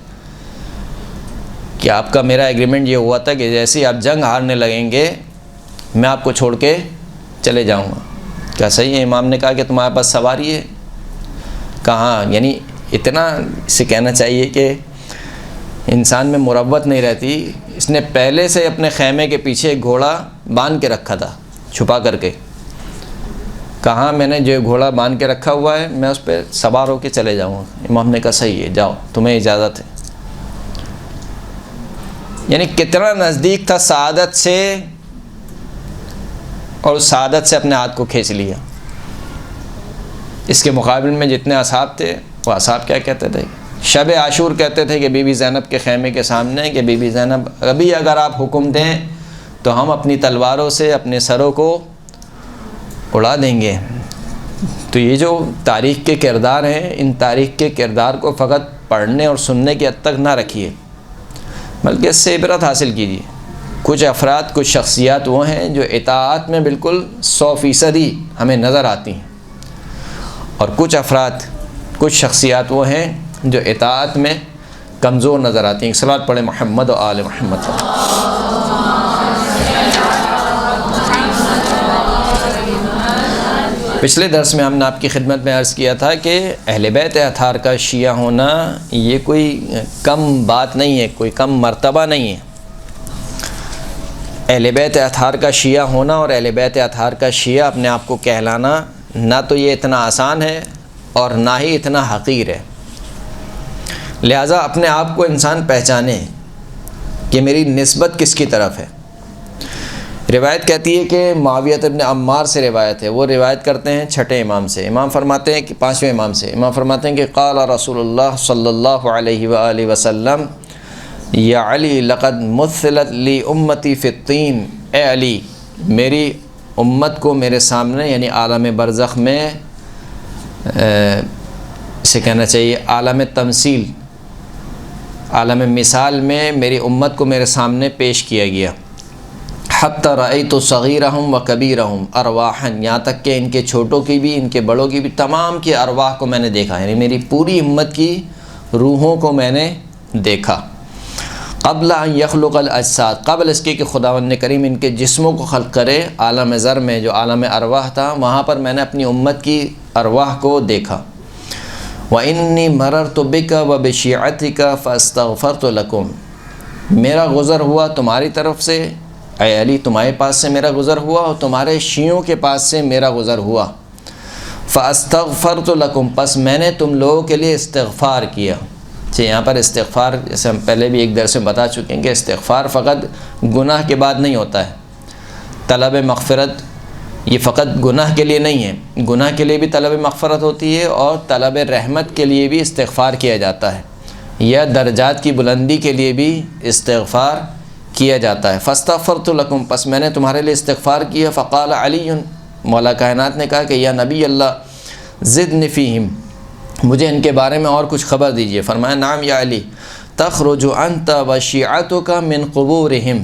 کہ آپ کا میرا ایگریمنٹ یہ ہوا تھا کہ جیسے آپ جنگ ہارنے لگیں گے میں آپ کو چھوڑ کے چلے جاؤں گا۔ کیا صحیح ہے؟ امام نے کہا کہ تمہارے پاس سواری ہے؟ کہا ہاں، یعنی اتنا اسے کہنا چاہیے کہ انسان میں مروت نہیں رہتی، اس نے پہلے سے اپنے خیمے کے پیچھے ایک گھوڑا باندھ کے رکھا تھا چھپا کر کے۔ کہاں میں نے جو گھوڑا باندھ کے رکھا ہوا ہے میں اس پہ سوار ہو کے چلے جاؤں گا۔ امام نے کہا صحیح ہے جاؤ، تمہیں اجازت ہے۔ یعنی کتنا نزدیک تھا سعادت سے اور اس سعادت سے اپنے ہاتھ کو کھینچ لیا۔ اس کے مقابل میں جتنے اصحاب تھے وہ اصحاب کیا کہتے تھے؟ شب عاشور کہتے تھے کہ بی بی زینب کے خیمے کے سامنے کہ بی بی زینب ابھی اگر آپ حکم دیں تو ہم اپنی تلواروں سے اپنے سروں کو اڑا دیں گے۔ تو یہ جو تاریخ کے کردار ہیں، ان تاریخ کے کردار کو فقط پڑھنے اور سننے کے حد تک نہ رکھیے بلکہ اس سے عبرت حاصل کیجیے۔ کچھ افراد، کچھ شخصیات وہ ہیں جو اطاعت میں بالکل 100% ہمیں نظر آتی ہیں، اور کچھ افراد، کچھ شخصیات وہ ہیں جو اطاعت میں کمزور نظر آتی ہیں۔ صلوات پڑھیں محمد و آل محمد پر۔ پچھلے درس میں ہم نے آپ کی خدمت میں عرض کیا تھا کہ اہل بیت اطہار کا شیعہ ہونا یہ کوئی کم بات نہیں ہے، کوئی کم مرتبہ نہیں ہے۔ اہل بیت اطہار کا شیعہ ہونا اور اہل بیت اطہار کا شیعہ اپنے آپ کو کہلانا نہ تو یہ اتنا آسان ہے اور نہ ہی اتنا حقیر ہے۔ لہٰذا اپنے آپ کو انسان پہچانے کہ میری نسبت کس کی طرف ہے۔ روایت کہتی ہے کہ معاویہ ابن عمار سے روایت ہے، وہ روایت کرتے ہیں چھٹے امام سے، امام فرماتے ہیں کہ پانچویں امام سے، امام فرماتے ہیں کہ قال رسول اللہ صلی اللہ علیہ وآلہ وسلم یا علی لقد مثلت لی امتی فی الطین، اے علی میری امت کو میرے سامنے یعنی عالم برزخ میں اسے کہنا چاہیے عالم تمثیل، عالم مثال میں میری امت کو میرے سامنے پیش کیا گیا۔ حتی رأیت صغیرہم و کبیرہم ارواحا، یہاں تک کہ ان کے چھوٹوں کی بھی ان کے بڑوں کی بھی تمام کے ارواح کو میں نے دیکھا، یعنی میری پوری امت کی روحوں کو میں نے دیکھا۔ قبل ان یخلق الاجساد، قبل اس کے کہ خداوند کریم ان کے جسموں کو خلق کرے، عالم ذر میں جو عالم ارواح تھا وہاں پر میں نے اپنی امت کی ارواح کو دیکھا۔ وَإِنِّي مَرَرْتُ بِكَ وَبِشِيعَتِكَ فَاسْتَغْفَرْتُ لَكُمْ، میرا گزر ہوا تمہاری طرف سے، اے علی تمہارے پاس سے میرا گزر ہوا اور تمہارے شیعوں کے پاس سے میرا گزر ہوا۔ فَاسْتَغْفَرْتُ لَكُمْ، پس میں نے تم لوگوں کے لیے استغفار کیا۔ یہاں پر استغفار جیسے ہم پہلے بھی ایک درس میں بتا چکے ہیں کہ استغفار فقط گناہ کے بعد نہیں ہوتا ہے، طلب مغفرت یہ فقط گناہ کے لیے نہیں ہے، گناہ کے لیے بھی طلب مغفرت ہوتی ہے اور طلب رحمت کے لیے بھی استغفار کیا جاتا ہے، یا درجات کی بلندی کے لیے بھی استغفار کیا جاتا ہے۔ فاستغفرت لکم، پس میں نے تمہارے لیے استغفار کیا۔ فقال علی، مولا کائنات نے کہا کہ یا نبی اللہ زدنی فیہم، مجھے ان کے بارے میں اور کچھ خبر دیجیے۔ فرمایا نعم یا علی، تخرج انت وشیعتک من قبورہم،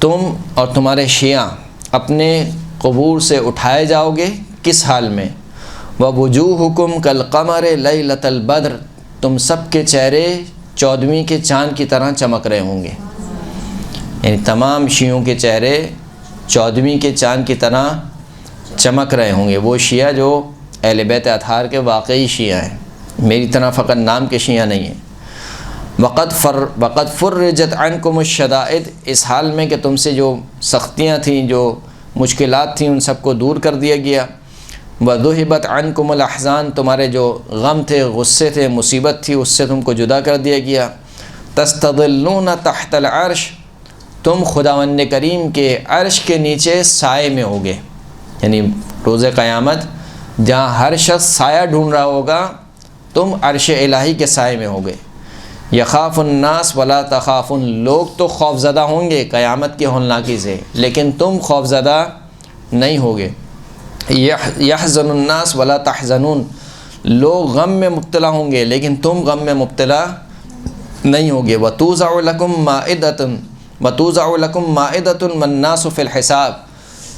تم اور تمہارے شیعہ اپنے قبور سے اٹھائے جاؤ گے، کس حال میں؟ ووجوہکم کالقمر لیلۃ البدر، تم سب کے چہرے 14ویں کے چاند کی طرح چمک رہے ہوں گے، یعنی تمام شیعوں کے چہرے 14ویں کے چاند کی طرح چمک رہے ہوں گے، وہ شیعہ جو اہل بیت اطہار کے واقعی شیعہ ہیں، میری طرح فقط نام کے شیعہ نہیں ہیں۔ وقد فرجت عنکم الشدائد، اس حال میں کہ تم سے جو سختیاں تھیں، جو مشکلات تھیں، ان سب کو دور کر دیا گیا۔ وذہبت عنکم الاحزان، تمہارے جو غم تھے، غصے تھے، مصیبت تھی، اس سے تم کو جدا کر دیا گیا۔ تستظلون تحت العرش، تم خداوند کریم کے عرش کے نیچے سائے میں ہوگے، یعنی روز قیامت جہاں ہر شخص سایہ ڈھونڈ رہا ہوگا، تم عرش الہی کے سائے میں ہوگے۔ یخاف الناس ولا تخافون، لوگ تو خوف زدہ ہوں گے قیامت کی ہولناکی سے، لیکن تم خوف زدہ نہیں ہوگے۔ یحزن الناس ولا تحزنون، لوگ غم میں مبتلا ہوں گے لیکن تم غم میں مبتلا نہیں ہوگے۔ وتوضع لکم مائدۃ والناس فی الحساب،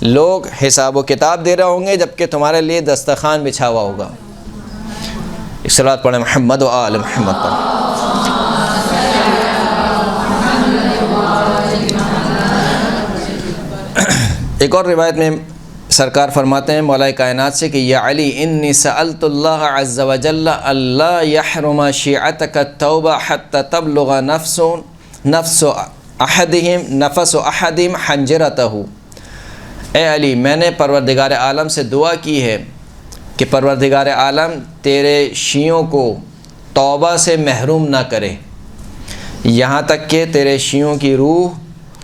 لوگ حساب و کتاب دے رہے ہوں گے جبکہ تمہارے لیے دسترخوان بچھا ہوا ہوگا۔ صلوات پڑھیں محمد و آل محمد پر۔ ایک اور روایت میں سرکار فرماتے ہیں مولا کائنات سے کہ یا علی انی سألت اللہ عز وجل اللہ یحرم شیعتک التوبہ حتی تبلغ نفس احدہم حنجرتہ، اے علی میں نے پروردگار عالم سے دعا کی ہے کہ پروردگار عالم تیرے شیعوں کو توبہ سے محروم نہ کرے، یہاں تک کہ تیرے شیعوں کی روح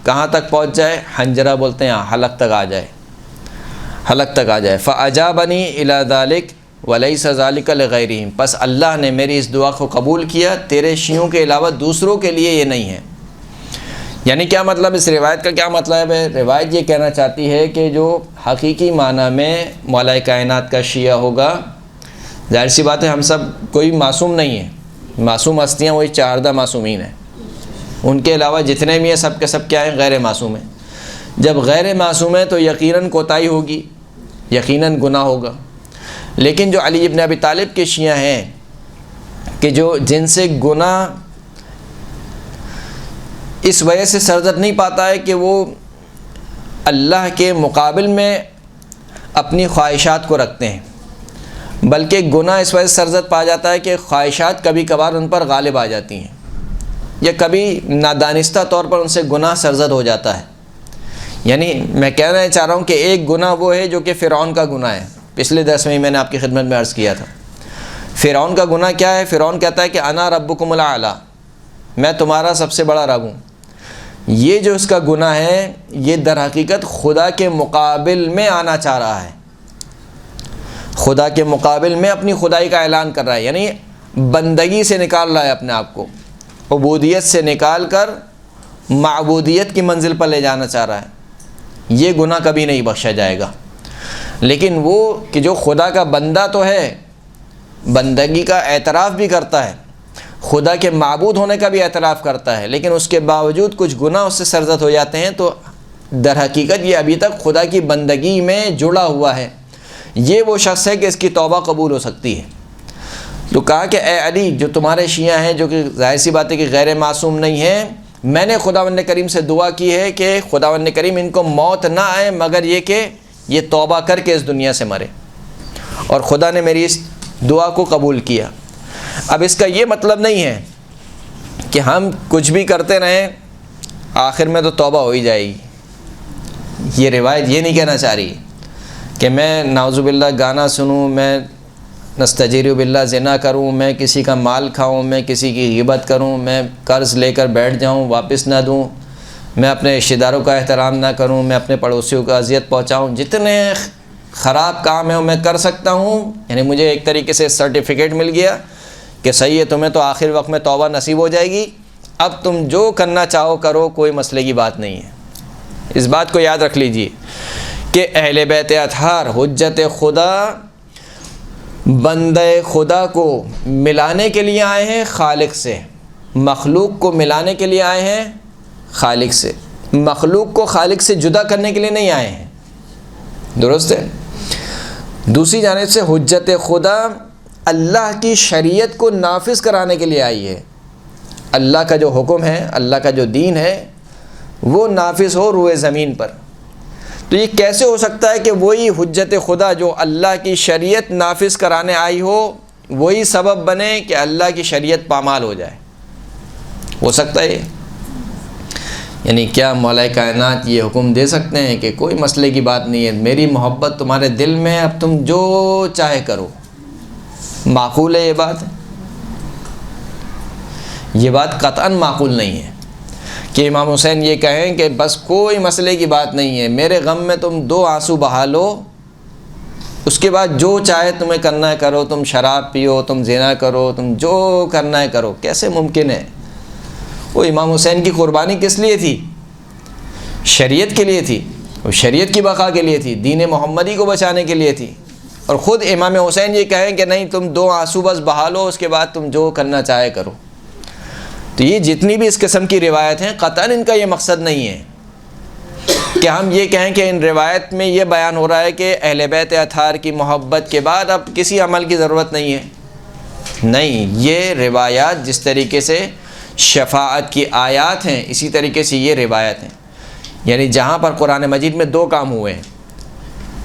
کہاں تک پہنچ جائے؟ حنجرہ بولتے ہیں، حلق تک آ جائے، حلق تک آ جائے۔ فَأَجَابَنِي إِلَى ذَلِكَ وَلَيْسَ ذَلِكَ لِغَيْرِهِمْ، پس اللہ نے میری اس دعا کو قبول کیا، تیرے شیعوں کے علاوہ دوسروں کے لیے یہ نہیں ہے۔ یعنی کیا مطلب، اس روایت کا کیا مطلب ہے؟ روایت یہ کہنا چاہتی ہے کہ جو حقیقی معنی میں مولا کائنات کا شیعہ ہوگا، ظاہر سی بات ہے ہم سب کوئی معصوم نہیں ہے، معصوم ہستیاں وہی 14 معصومین ہیں، ان کے علاوہ جتنے بھی ہیں سب کے سب کیا ہیں؟ غیر معصوم ہیں۔ جب غیر معصوم ہیں تو یقیناً کوتاہی ہوگی، یقیناً گناہ ہوگا، لیکن جو علی ابن ابی طالب کے شیعہ ہیں کہ جو جن سے گناہ اس وجہ سے سرزد نہیں پاتا ہے کہ وہ اللہ کے مقابل میں اپنی خواہشات کو رکھتے ہیں، بلکہ گناہ اس وجہ سے سرزد پا جاتا ہے کہ خواہشات کبھی کبھار ان پر غالب آ جاتی ہیں، یا کبھی نادانستہ طور پر ان سے گناہ سرزد ہو جاتا ہے۔ یعنی میں کہنا چاہ رہا ہوں کہ ایک گناہ وہ ہے جو کہ فرعون کا گناہ ہے۔ پچھلے درس میں نے آپ کی خدمت میں عرض کیا تھا، فرعون کا گناہ کیا ہے؟ فرعون کہتا ہے کہ انا ربکم الاعلی، میں تمہارا سب سے بڑا رب ہوں۔ یہ جو اس کا گناہ ہے، یہ در حقیقت خدا کے مقابل میں آنا چاہ رہا ہے، خدا کے مقابل میں اپنی خدائی کا اعلان کر رہا ہے، یعنی بندگی سے نکال رہا ہے اپنے آپ کو، عبودیت سے نکال کر معبودیت کی منزل پر لے جانا چاہ رہا ہے۔ یہ گناہ کبھی نہیں بخشا جائے گا۔ لیکن وہ کہ جو خدا کا بندہ تو ہے، بندگی کا اعتراف بھی کرتا ہے، خدا کے معبود ہونے کا بھی اعتراف کرتا ہے، لیکن اس کے باوجود کچھ گناہ اس سے سرزد ہو جاتے ہیں، تو در حقیقت یہ ابھی تک خدا کی بندگی میں جڑا ہوا ہے۔ یہ وہ شخص ہے کہ اس کی توبہ قبول ہو سکتی ہے۔ تو کہا کہ اے علی، جو تمہارے شیعہ ہیں، جو کہ ظاہر سی بات ہے کہ غیر معصوم نہیں ہیں، میں نے خداوند کریم سے دعا کی ہے کہ خداوند کریم ان کو موت نہ آئے مگر یہ کہ یہ توبہ کر کے اس دنیا سے مرے، اور خدا نے میری اس دعا کو قبول کیا۔ اب اس کا یہ مطلب نہیں ہے کہ ہم کچھ بھی کرتے رہیں آخر میں تو توبہ ہو ہی جائے گی۔ یہ روایت یہ نہیں کہنا چاہ رہی کہ میں نعوذ باللہ گانا سنوں، میں نستجیر باللہ زنا کروں، میں کسی کا مال کھاؤں، میں کسی کی غیبت کروں، میں قرض لے کر بیٹھ جاؤں واپس نہ دوں، میں اپنے رشتہ داروں کا احترام نہ کروں، میں اپنے پڑوسیوں کو اذیت پہنچاؤں، جتنے خراب کام ہیں وہ میں کر سکتا ہوں، یعنی مجھے ایک طریقے سے سرٹیفکیٹ مل گیا کہ صحیح ہے، تمہیں تو آخر وقت میں توبہ نصیب ہو جائے گی، اب تم جو کرنا چاہو کرو، کوئی مسئلے کی بات نہیں ہے۔ اس بات کو یاد رکھ لیجئے کہ اہل بیت اطہار حجت خدا، بندہ خدا کو ملانے کے لیے آئے ہیں خالق سے، مخلوق کو ملانے کے لیے آئے ہیں خالق سے، مخلوق کو خالق سے جدا کرنے کے لیے نہیں آئے ہیں، درست ہے؟ دوسری جانب سے حجت خدا اللہ کی شریعت کو نافذ کرانے کے لیے آئی ہے، اللہ کا جو حکم ہے، اللہ کا جو دین ہے وہ نافذ ہو روئے زمین پر۔ تو یہ کیسے ہو سکتا ہے کہ وہی حجت خدا جو اللہ کی شریعت نافذ کرانے آئی ہو، وہی سبب بنے کہ اللہ کی شریعت پامال ہو جائے؟ ہو سکتا ہے؟ یعنی کیا مولا کائنات یہ حکم دے سکتے ہیں کہ کوئی مسئلے کی بات نہیں ہے، میری محبت تمہارے دل میں ہے، اب تم جو چاہے کرو؟ معقول ہے یہ بات؟ یہ بات قطعاً معقول نہیں ہے کہ امام حسین یہ کہیں کہ بس کوئی مسئلے کی بات نہیں ہے، میرے غم میں تم 2 آنسو بہا لو، اس کے بعد جو چاہے تمہیں کرنا ہے کرو، تم شراب پیو، تم زنا کرو، تم جو کرنا ہے کرو۔ کیسے ممکن ہے؟ وہ امام حسین کی قربانی کس لیے تھی؟ شریعت کے لیے تھی، وہ شریعت کی بقا کے لیے تھی، دین محمدی کو بچانے کے لیے تھی، اور خود امام حسین یہ کہیں کہ نہیں تم 2 آنسو بس بہا لو، اس کے بعد تم جو کرنا چاہے کرو۔ تو یہ جتنی بھی اس قسم کی روایت ہیں، قطعاً ان کا یہ مقصد نہیں ہے کہ ہم یہ کہیں کہ ان روایت میں یہ بیان ہو رہا ہے کہ اہل بیت اطہار کی محبت کے بعد اب کسی عمل کی ضرورت نہیں ہے۔ نہیں، یہ روایات جس طریقے سے شفاعت کی آیات ہیں، اسی طریقے سے یہ روایت ہیں، یعنی جہاں پر قرآن مجید میں 2 کام ہوئے ہیں،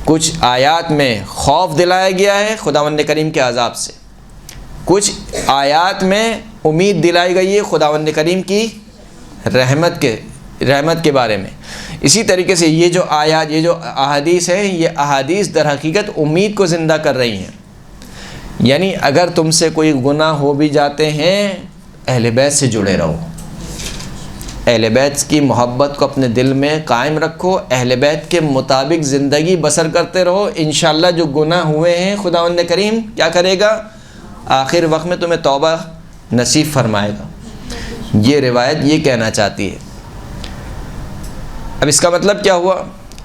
کچھ آیات میں خوف دلایا گیا ہے خداوند کریم کے عذاب سے، کچھ آیات میں امید دلائی گئی ہے خداوند کریم کی رحمت کے بارے میں۔ اسی طریقے سے یہ جو آیات، یہ جو احادیث ہیں، یہ احادیث در حقیقت امید کو زندہ کر رہی ہیں۔ یعنی اگر تم سے کوئی گناہ ہو بھی جاتے ہیں، اہل بیت سے جڑے رہو، اہل بیت کی محبت کو اپنے دل میں قائم رکھو، اہل بیت کے مطابق زندگی بسر کرتے رہو، انشاءاللہ جو گناہ ہوئے ہیں خداوند کریم کیا کرے گا؟ آخر وقت میں تمہیں توبہ نصیب فرمائے گا۔ یہ روایت یہ کہنا چاہتی ہے۔ اب اس کا مطلب کیا ہوا؟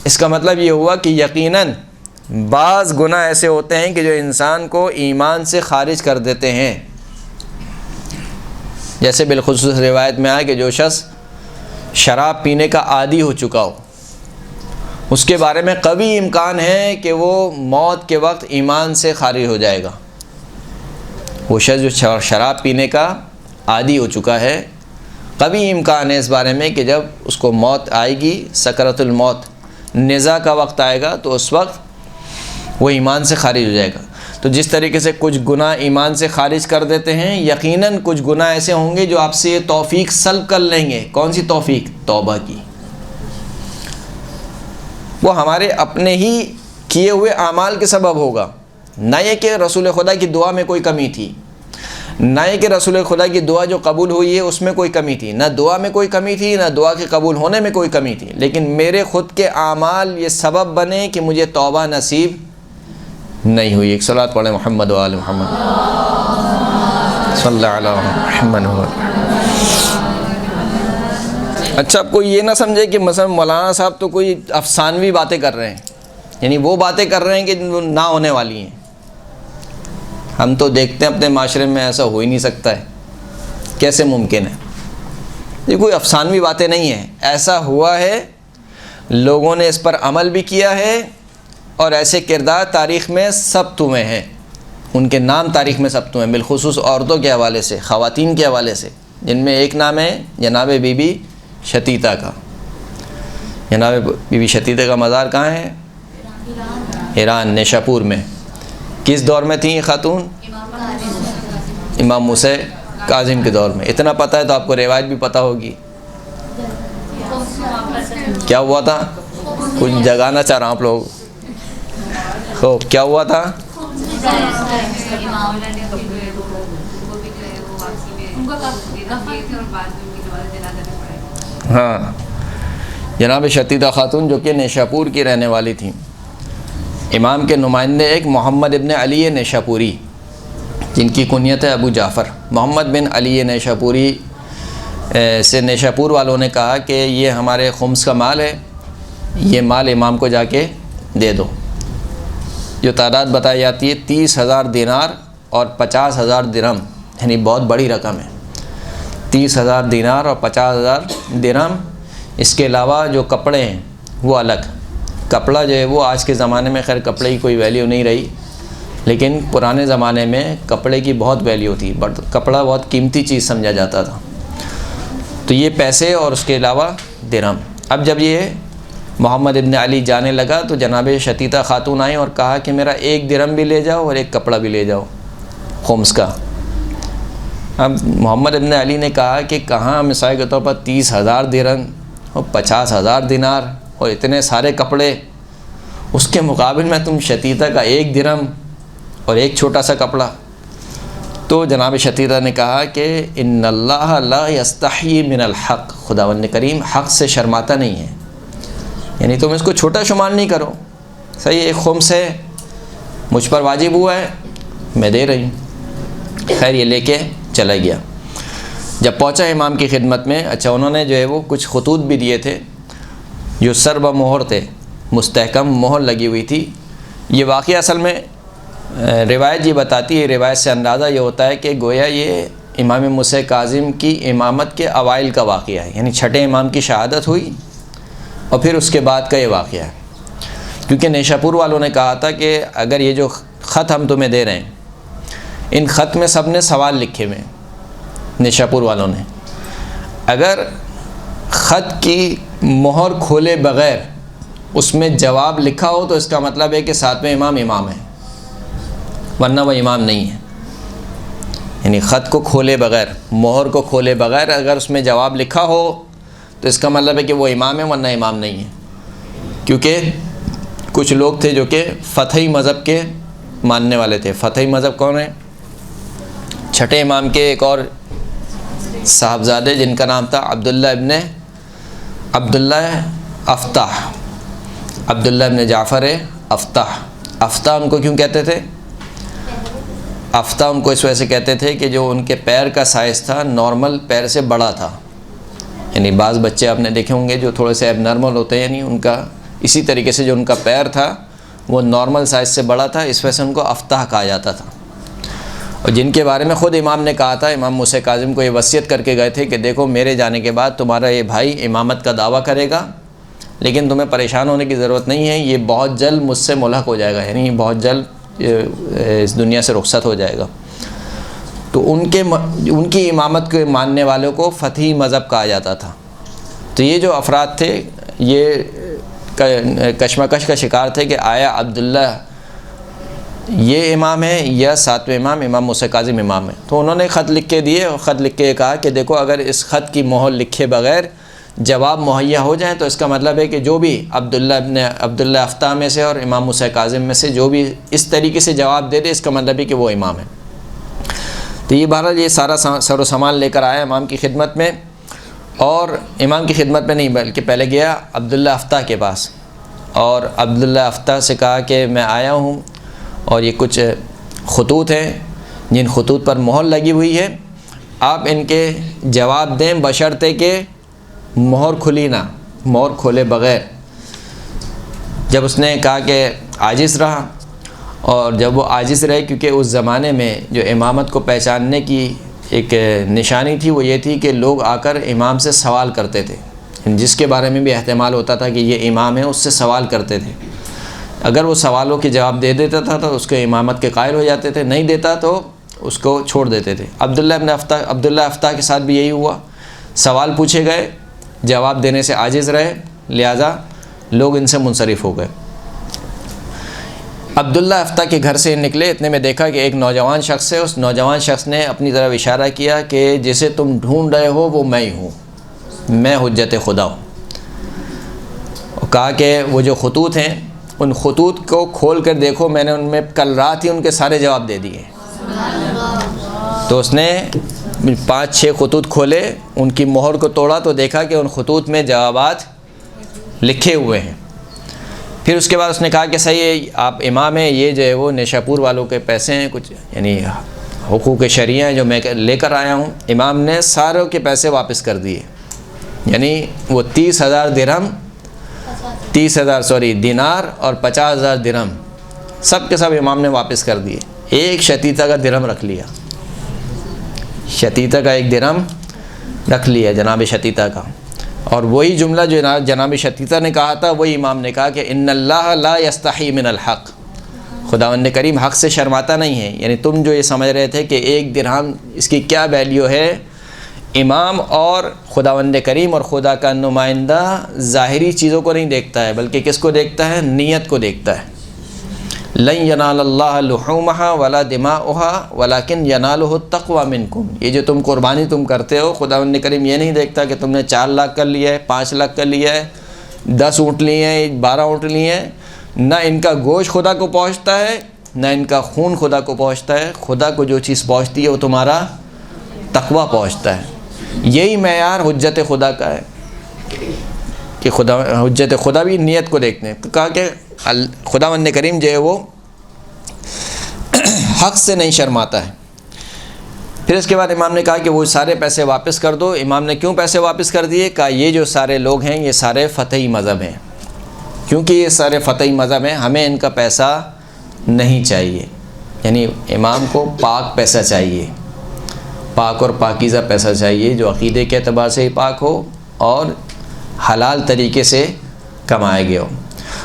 اس کا مطلب یہ ہوا کہ یقیناً بعض گناہ ایسے ہوتے ہیں کہ جو انسان کو ایمان سے خارج کر دیتے ہیں، جیسے بالخصوص روایت میں آیا کہ جو شخص شراب پینے کا عادی ہو چکا ہو، اس کے بارے میں قوی امکان ہے کہ وہ موت کے وقت ایمان سے خارج ہو جائے گا۔ وہ شخص جو شراب پینے کا عادی ہو چکا ہے، قوی امکان ہے اس بارے میں کہ جب اس کو موت آئے گی، سکرۃ الموت، نزا کا وقت آئے گا، تو اس وقت وہ ایمان سے خارج ہو جائے گا۔ تو جس طریقے سے کچھ گناہ ایمان سے خارج کر دیتے ہیں، یقیناً کچھ گناہ ایسے ہوں گے جو آپ سے یہ توفیق سلب کر لیں گے۔ کون سی توفیق؟ توبہ کی۔ وہ ہمارے اپنے ہی کیے ہوئے اعمال کے سبب ہوگا، نہ یہ کہ رسول خدا کی دعا میں کوئی کمی تھی، نہ یہ کہ رسول خدا کی دعا جو قبول ہوئی ہے اس میں کوئی کمی تھی، نہ دعا میں کوئی کمی تھی، نہ دعا کے قبول ہونے میں کوئی کمی تھی، لیکن میرے خود کے اعمال یہ سبب بنے کہ مجھے توبہ نصیب نہیں ہوئی۔ ایک صلوات پڑھیں محمد و آل محمد صلی اللہ علیہ محمد۔ اچھا، آپ کو یہ نہ سمجھے کہ مثلا مولانا صاحب تو کوئی افسانوی باتیں کر رہے ہیں، یعنی وہ باتیں کر رہے ہیں کہ نہ ہونے والی ہیں۔ ہم تو دیکھتے ہیں اپنے معاشرے میں ایسا ہو ہی نہیں سکتا ہے، کیسے ممکن ہے؟ یہ کوئی افسانوی باتیں نہیں ہیں، ایسا ہوا ہے، لوگوں نے اس پر عمل بھی کیا ہے، اور ایسے کردار تاریخ میں ثبت ہوئے ہیں، ان کے نام تاریخ میں ثبت ہوئے ہیں، بالخصوص عورتوں کے حوالے سے، خواتین کے حوالے سے، جن میں ایک نام ہے جناب بی بی شتیتا کا۔ جناب بی بی شتیتا کا مزار کہاں ہے؟ ایران، نیشاپور میں۔ کس دور میں تھیں یہ خاتون؟ امام موسیٰ کاظم کے دور میں۔ اتنا پتہ ہے تو آپ کو روایت بھی پتہ ہوگی۔ کیا ہوا تھا؟ کچھ جگانا چاہ رہا ہوں آپ لوگ۔ خوب، کیا ہوا تھا؟ ہاں، جناب شتیتا خاتون جو کہ نیشاپور کی رہنے والی تھیں، امام کے نمائندے ایک محمد ابن علی نیشاپوری، جن کی کنیت ہے ابو جعفر، محمد بن علی نیشاپوری سے نیشاپور والوں نے کہا کہ یہ ہمارے خمس کا مال ہے، یہ مال امام کو جا کے دے دو۔ جو تعداد بتائی جاتی ہے 30,000 دینار اور 50,000 درہم، یعنی بہت بڑی رقم ہے۔ 30,000 دینار اور 50,000 درہم، اس کے علاوہ جو کپڑے ہیں وہ الگ۔ کپڑا جو ہے وہ آج کے زمانے میں خیر کپڑے کی کوئی ویلیو نہیں رہی، لیکن پرانے زمانے میں کپڑے کی بہت ویلیو تھی، بٹ کپڑا بہت قیمتی چیز سمجھا جاتا تھا۔ تو یہ پیسے اور اس کے علاوہ درہم۔ اب جب یہ محمد ابن علی جانے لگا تو جناب شتیتا خاتون آئیں اور کہا کہ میرا ایک درہم بھی لے جاؤ اور ایک کپڑا بھی لے جاؤ خمس کا۔ اب محمد ابن علی نے کہا کہ کہاں مثال کے طور پر 30,000 درہم اور 50,000 دینار اور اتنے سارے کپڑے، اس کے مقابل میں تم شتیتا کا ایک درہم اور ایک چھوٹا سا کپڑا۔ تو جناب شتیتا نے کہا کہ ان اللہ لا یستحیی من الحق، خداوند کریم حق سے شرماتا نہیں ہے، یعنی تم اس کو چھوٹا شمار نہیں کرو۔ صحیح، ایک خمس ہے، مجھ پر واجب ہوا ہے، میں دے رہی ہوں۔ خیر، یہ لے کے چلا گیا۔ جب پہنچا امام کی خدمت میں، اچھا انہوں نے جو ہے وہ کچھ خطوط بھی دیے تھے جو سر و مہر تھے، مستحکم مہر لگی ہوئی تھی۔ یہ واقعہ اصل میں روایت یہ بتاتی ہے، روایت سے اندازہ یہ ہوتا ہے کہ گویا یہ امام موسیٰ کاظم کی امامت کے اوائل کا واقعہ ہے، یعنی چھٹے امام کی شہادت ہوئی اور پھر اس کے بعد کا یہ واقعہ ہے۔ کیونکہ نیشاپور والوں نے کہا تھا کہ اگر یہ جو خط ہم تمہیں دے رہے ہیں، ان خط میں سب نے سوال لکھے ہوئے ہیں، نیشاپور والوں نے، اگر خط کی مہر کھولے بغیر اس میں جواب لکھا ہو تو اس کا مطلب ہے کہ ساتویں امام امام ہے، ورنہ وہ امام نہیں ہے۔ یعنی خط کو کھولے بغیر، مہر کو کھولے بغیر اگر اس میں جواب لکھا ہو تو اس کا مطلب ہے کہ وہ امام ہے، ورنہ امام نہیں ہے۔ کیونکہ کچھ لوگ تھے جو کہ فتحی مذہب کے ماننے والے تھے۔ فتحی مذہب کون ہے؟ چھٹے امام کے ایک اور صاحبزادے جن کا نام تھا عبداللہ افتح، عبداللہ ابن جعفر افتح۔ افتح ان کو کیوں کہتے تھے؟ افتح ان کو اس وجہ سے کہتے تھے کہ جو ان کے پیر کا سائز تھا نارمل پیر سے بڑا تھا، یعنی بعض بچے آپ نے دیکھے ہوں گے جو تھوڑے سے ایب نارمل ہوتے ہیں، یعنی ان کا اسی طریقے سے جو ان کا پیر تھا وہ نارمل سائز سے بڑا تھا، اس وجہ سے ان کو افتح کہا جاتا تھا۔ اور جن کے بارے میں خود امام نے کہا تھا، امام موسیٰ کاظم کو یہ وصیت کر کے گئے تھے کہ دیکھو میرے جانے کے بعد تمہارا یہ بھائی امامت کا دعویٰ کرے گا، لیکن تمہیں پریشان ہونے کی ضرورت نہیں ہے، یہ بہت جلد مجھ سے ملحق ہو جائے گا، یعنی بہت جلد اس دنیا سے رخصت ہو جائے گا۔ تو ان کی امامت کے ماننے والوں کو فتحی مذہب کہا جاتا تھا۔ تو یہ جو افراد تھے یہ کشمکش کا شکار تھے کہ آیا عبداللہ یہ امام ہے یا ساتویں امام موسیٰ کاظم امام ہے۔ تو انہوں نے خط لکھ کے دیے اور خط لکھ کے کہا کہ دیکھو اگر اس خط کی مہر لکھے بغیر جواب مہیا ہو جائیں تو اس کا مطلب ہے کہ جو بھی عبداللہ افتح میں سے اور امام موسیٰ کاظم میں سے جو بھی اس طریقے سے جواب دے دے اس کا مطلب ہے کہ وہ امام ہے۔ تو یہ بہرحال یہ سارا سر و سامان لے کر آیا امام کی خدمت میں، اور امام کی خدمت میں نہیں بلکہ پہلے گیا عبداللہ افتح کے پاس، اور عبداللہ افتح سے کہا کہ میں آیا ہوں اور یہ کچھ خطوط ہیں جن خطوط پر مہر لگی ہوئی ہے، آپ ان کے جواب دیں بشرطے کہ مہر کھلی نہ، مہر کھولے بغیر۔ جب اس نے کہا کہ عاجز رہا، اور جب وہ عاجز رہے کیونکہ اس زمانے میں جو امامت کو پہچاننے کی ایک نشانی تھی وہ یہ تھی کہ لوگ آ کر امام سے سوال کرتے تھے، جس کے بارے میں بھی احتمال ہوتا تھا کہ یہ امام ہے اس سے سوال کرتے تھے۔ اگر وہ سوالوں کے جواب دے دیتا تھا تو اس کے امامت کے قائل ہو جاتے تھے، نہیں دیتا تو اس کو چھوڑ دیتے تھے۔ عبداللہ افتح کے ساتھ بھی یہی ہوا، سوال پوچھے گئے، جواب دینے سے عاجز رہے، لہذا لوگ ان سے منصرف ہو گئے۔ عبداللہ افتح کے گھر سے نکلے، اتنے میں دیکھا کہ ایک نوجوان شخص ہے، اس نوجوان شخص نے اپنی طرف اشارہ کیا کہ جسے تم ڈھونڈ رہے ہو وہ میں ہی ہوں، میں حجت خدا ہوں، اور کہا کہ وہ جو خطوط ہیں ان خطوط کو کھول کر دیکھو، میں نے ان میں کل رات ہی ان کے سارے جواب دے دیے۔ تو اس نے 5-6 خطوط کھولے، ان کی مہر کو توڑا تو دیکھا کہ ان خطوط میں جوابات لکھے ہوئے ہیں۔ پھر اس کے بعد اس نے کہا کہ صحیح ہے آپ امام ہیں، یہ جو ہے وہ نیشاپور والوں کے پیسے ہیں کچھ، یعنی حقوق شرعیہ ہیں جو میں لے کر آیا ہوں۔ امام نے ساروں کے پیسے واپس کر دیے، یعنی وہ 30,000 درہم، 30,000 دینار اور 50,000 درہم سب کے سب امام نے واپس کر دیے۔ ایک شتیتہ کا درہم رکھ لیا، شتیتہ کا ایک درہم رکھ لیا جناب شتیتہ کا، اور وہی جملہ جو جناب شتیتہ نے کہا تھا وہی امام نے کہا کہ ان اللہ لا یستحی من الحق، خداوند کریم حق سے شرماتا نہیں ہے۔ یعنی تم جو یہ سمجھ رہے تھے کہ ایک درہم اس کی کیا ویلیو ہے، امام اور خداوند کریم اور خدا کا نمائندہ ظاہری چیزوں کو نہیں دیکھتا ہے بلکہ کس کو دیکھتا ہے، نیت کو دیکھتا ہے۔ لن ینال اللہ لحومها ولا دماؤها ولکن ینالہ التقوی منکم، یہ جو تم قربانی تم کرتے ہو خداوند کریم یہ نہیں دیکھتا کہ تم نے 4 لاکھ کر لیا ہے، 5 لاکھ کر لیا ہے، 10 اونٹ لیے ہیں، 12 اونٹ لیے ہیں، نہ ان کا گوشت خدا کو پہنچتا ہے نہ ان کا خون خدا کو پہنچتا ہے، خدا کو جو چیز پہنچتی ہے وہ تمہارا تقوی پہنچتا ہے۔ یہی معیار حجت خدا کا ہے کہ حجت خدا بھی نیت کو دیکھتے ہیں۔ کہا کہ خداوند کریم جو ہے وہ حق سے نہیں شرماتا ہے۔ پھر اس کے بعد امام نے کہا کہ وہ سارے پیسے واپس کر دو۔ امام نے کیوں پیسے واپس کر دیے؟ کہا یہ جو سارے لوگ ہیں یہ سارے فتحی مذہب ہیں، کیونکہ یہ سارے فتحی مذہب ہیں، ہمیں ان کا پیسہ نہیں چاہیے، یعنی امام کو پاک پیسہ چاہیے، پاک اور پاکیزہ پیسہ چاہیے جو عقیدے کے اعتبار سے ہی پاک ہو اور حلال طریقے سے کمائے گئے ہو۔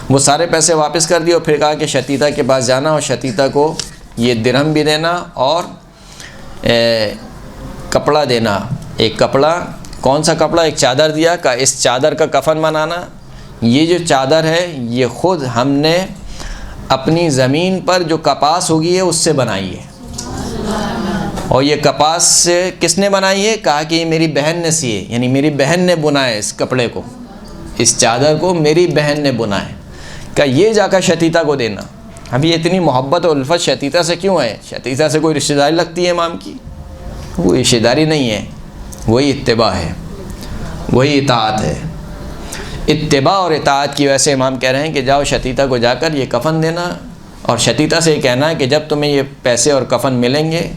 وہ سارے پیسے واپس کر دیے اور پھر کہا کہ شتیتہ کے پاس جانا اور شتیتہ کو یہ درہم بھی دینا اور کپڑا دینا، ایک کپڑا، کون سا کپڑا؟ ایک چادر دیا، کہ اس چادر کا کفن بنانا۔ یہ جو چادر ہے یہ خود ہم نے اپنی زمین پر جو کپاس ہوگی ہے اس سے بنائی ہے، اور یہ کپاس سے کس نے بنائی ہے؟ کہا کہ یہ میری بہن نے سی ہے، یعنی میری بہن نے بنا ہے اس کپڑے کو، اس چادر کو میری بہن نے بنا ہے۔ کہ یہ جا کر شتیتہ کو دینا۔ ابھی اتنی محبت اور الفت شتیتہ سے کیوں ہے؟ شتیتہ سے کوئی رشتہ داری لگتی ہے امام کی؟ وہ رشتہ داری نہیں ہے، وہی اتباع ہے، وہی اطاعت ہے۔ اتباع اور اطاعت کی وجہ سے امام کہہ رہے ہیں کہ جاؤ شتیتہ کو جا کر یہ کفن دینا، اور شتیتہ سے یہ کہنا ہے کہ جب تمہیں یہ پیسے اور کفن ملیں گے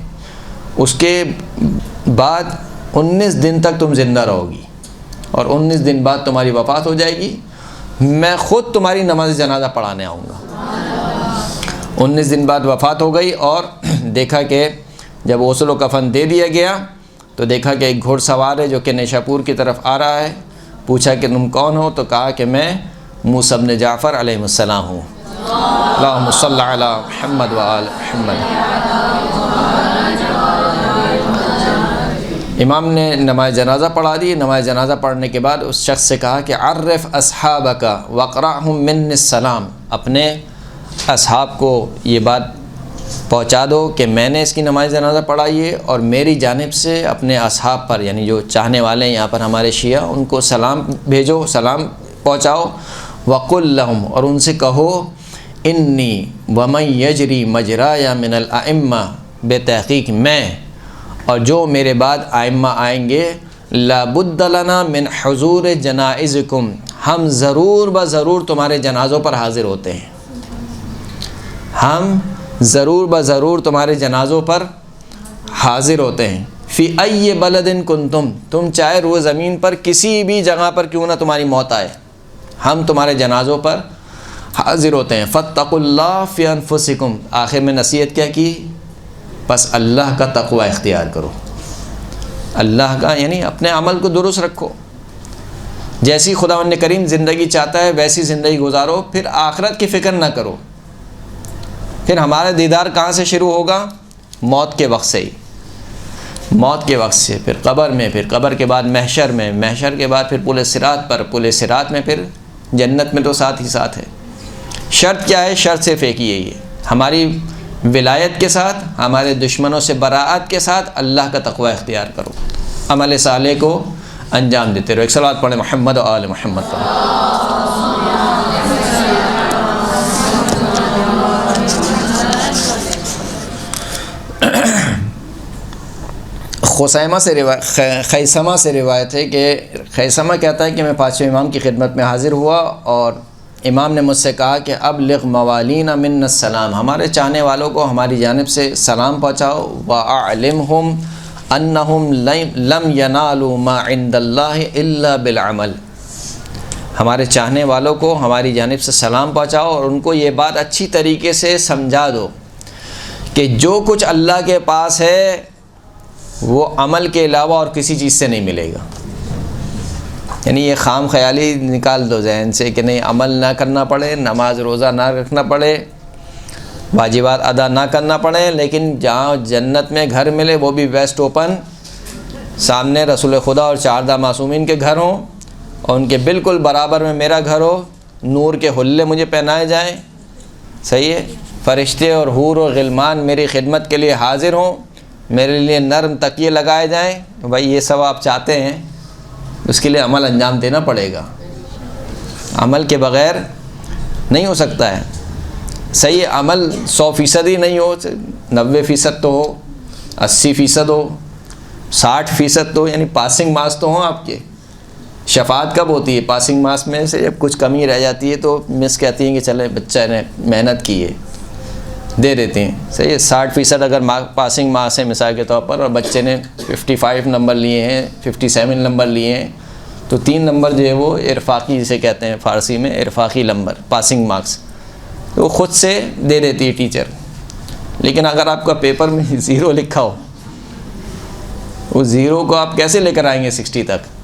اس کے بعد 19 دن تک تم زندہ رہو گی، اور 19 دن بعد تمہاری وفات ہو جائے گی، میں خود تمہاری نماز جنازہ پڑھانے آؤں گا۔ 19 دن بعد وفات ہو گئی، اور دیکھا کہ جب غسل و کفن دے دیا گیا تو دیکھا کہ ایک گھوڑ سوار ہے جو کہ نیشاپور کی طرف آ رہا ہے۔ پوچھا کہ تم کون ہو؟ تو کہا کہ میں موسیٰ بن جعفر علیہ السلام ہوں۔ اللہم صلی علی محمد و آل محمد۔ امام نے نماز جنازہ پڑھا دی. نماز جنازہ پڑھنے کے بعد اس شخص سے کہا کہ عرف اصحابک واقرأہم منی السلام، اپنے اصحاب کو یہ بات پہنچا دو کہ میں نے اس کی نماز جنازہ پڑھائی ہے، اور میری جانب سے اپنے اصحاب پر، یعنی جو چاہنے والے ہیں یہاں پر ہمارے شیعہ، ان کو سلام بھیجو، سلام پہنچاؤ. وقل لہم، اور ان سے کہو انی ومن یجری مجرایا من الائمہ، بے تحقیق میں اور جو میرے بعد ائمہ آئیں گے، لابد لنا من حضور جنائزکم، ہم ضرور بضرور تمہارے جنازوں پر حاضر ہوتے ہیں، ہم ضرور بضرور تمہارے جنازوں پر حاضر ہوتے ہیں. فی ای بلد کنتم، تم چاہے روئے زمین پر کسی بھی جگہ پر کیوں نہ تمہاری موت آئے، ہم تمہارے جنازوں پر حاضر ہوتے ہیں. فاتقوا اللہ فی انفسکم، آخر میں نصیحت کیا کی؟ بس اللہ کا تقوی اختیار کرو، اللہ کا، یعنی اپنے عمل کو درست رکھو، جیسی خداوند کریم زندگی چاہتا ہے ویسی زندگی گزارو، پھر آخرت کی فکر نہ کرو. پھر ہمارا دیدار کہاں سے شروع ہوگا؟ موت کے وقت سے ہی، موت کے وقت سے، پھر قبر میں، پھر قبر کے بعد محشر میں، محشر کے بعد پھر پل صراط پر، پل صراط میں پھر جنت میں، تو ساتھ ہی ساتھ ہے. شرط کیا ہے؟ شرط صرف ایک ہی ہے، یہ ہماری ولایت کے ساتھ، ہمارے دشمنوں سے براءت کے ساتھ اللہ کا تقوی اختیار کرو، عمل صالح کو انجام دیتے رہو. ایک صلوات پڑھیں محمد و آل محمد پر. خیثمہ سے روایت ہے کہ خیثمہ کہتا ہے کہ میں پانچویں امام کی خدمت میں حاضر ہوا اور امام نے مجھ سے کہا کہ ابلغ موالین منا السلام، ہمارے چاہنے والوں کو ہماری جانب سے سلام پہنچاؤ. واعلمہم انہم لم ینالوا ما عند اللہ الا بالعمل، ہمارے چاہنے والوں کو ہماری جانب سے سلام پہنچاؤ اور ان کو یہ بات اچھی طریقے سے سمجھا دو کہ جو کچھ اللہ کے پاس ہے وہ عمل کے علاوہ اور کسی چیز سے نہیں ملے گا. یعنی یہ خام خیالی نکال دو ذہن سے کہ نہیں عمل نہ کرنا پڑے، نماز روزہ نہ رکھنا پڑے، واجبات ادا نہ کرنا پڑے، لیکن جہاں جنت میں گھر ملے وہ بھی ویسٹ اوپن، سامنے رسول خدا اور چاردہ معصومین کے گھر ہوں اور ان کے بالکل برابر میں میرا گھر ہو، نور کے حلے مجھے پہنائے جائیں، صحیح ہے، فرشتے اور حور اور غلمان میری خدمت کے لیے حاضر ہوں، میرے لیے نرم تکیے لگائے جائیں. بھائی یہ سب آپ چاہتے ہیں، اس کے لیے عمل انجام دینا پڑے گا، عمل کے بغیر نہیں ہو سکتا ہے. صحیح عمل 100% ہی نہیں ہو، 90% تو ہو، 80% ہو، 60% تو، یعنی پاسنگ مارکس تو ہوں آپ کے. شفاعت کب ہوتی ہے؟ پاسنگ مارکس میں سے جب کچھ کمی رہ جاتی ہے تو مس کہتی ہیں کہ چلے بچہ نے محنت کی ہے، دے دیتے ہیں. صحیح ہے، 60% اگر پاسنگ مارکس ہے مثال کے طور پر اور بچے نے 55 نمبر لیے ہیں، 57 نمبر لیے ہیں، تو 3 نمبر جو ہے وہ ارفاقی جسے کہتے ہیں فارسی میں، ارفاقی نمبر، پاسنگ مارکس، تو وہ خود سے دے دیتی ہے ٹیچر. لیکن اگر آپ کا پیپر میں 0 لکھا ہو، وہ 0 کو آپ کیسے لے کر آئیں گے 60 تک؟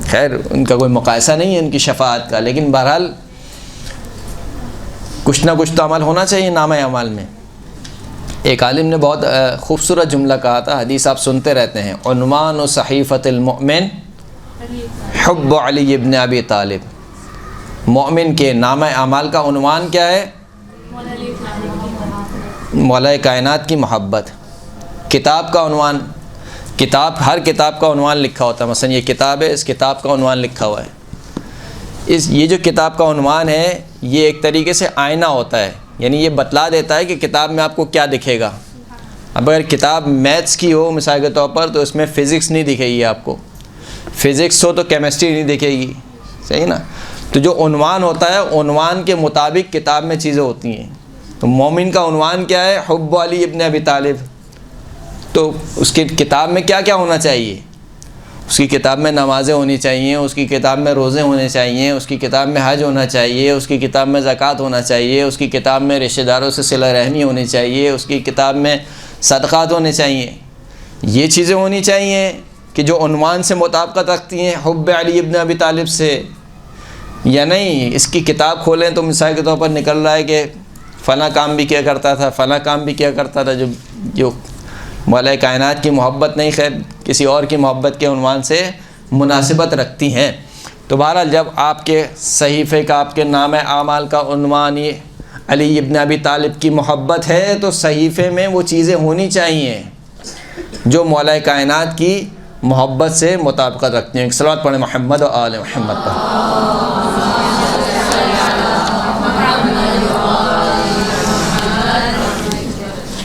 خیر ان کا کوئی مقایسہ نہیں ہے ان کی شفاعت کا، لیکن بہرحال کچھ نہ کچھ تو عمل ہونا چاہیے نامہ اعمال میں. ایک عالم نے بہت خوبصورت جملہ کہا تھا، حدیث آپ سنتے رہتے ہیں، عنوان صحیفۃ المؤمن حب علی ابن ابی طالب. مومن کے نامہ اعمال کا عنوان کیا ہے؟ مولا کائنات کی محبت. کتاب کا عنوان، کتاب، ہر کتاب کا عنوان لکھا ہوتا ہے، مثلا یہ کتاب ہے، اس کتاب کا عنوان لکھا ہوا ہے. یہ جو کتاب کا عنوان ہے یہ ایک طریقے سے آئینہ ہوتا ہے، یعنی یہ بتلا دیتا ہے کہ کتاب میں آپ کو کیا دکھے گا. اب اگر کتاب میتھس کی ہو مثال کے طور پر تو اس میں فزکس نہیں دکھے گی آپ کو، فزکس ہو تو کیمسٹری نہیں دکھے گی، صحیح نا. تو جو عنوان ہوتا ہے عنوان کے مطابق کتاب میں چیزیں ہوتی ہیں. تو مومن کا عنوان کیا ہے؟ حب علی ابن ابی طالب. تو اس کی کتاب میں کیا کیا ہونا چاہیے؟ اس کی کتاب میں نمازیں ہونی چاہیے، اس کی کتاب میں روزے ہونے چاہیے، اس کی کتاب میں حج ہونا چاہیے، اس کی کتاب میں زکوٰۃ ہونا چاہیے، اس کی کتاب میں رشتہ داروں سے صلہ رحمی ہونی چاہیے، اس کی کتاب میں صدقات ہونے چاہیے. یہ چیزیں ہونی چاہیے کہ جو عنوان سے مطابقت رکھتی ہیں حب علی ابن ابی طالب سے. یا نہیں اس کی کتاب کھولیں تو مثال کے طور پر نکل رہا ہے کہ فلاں کام بھی کیا کرتا تھا، فلاں کام بھی کیا کرتا تھا، جو مولا کائنات کی محبت نہیں، خیر کسی اور کی محبت کے عنوان سے مناسبت رکھتی ہیں۔ تو بہرحال جب آپ کے صحیفے کا، آپ کے نام اعمال کا عنوان یہ علی ابن ابی طالب کی محبت ہے، تو صحیفے میں وہ چیزیں ہونی چاہیے جو مولا کائنات کی محبت سے مطابقت رکھتی ہیں۔ ایک صلوات پڑھیں محمد و آل محمد پر۔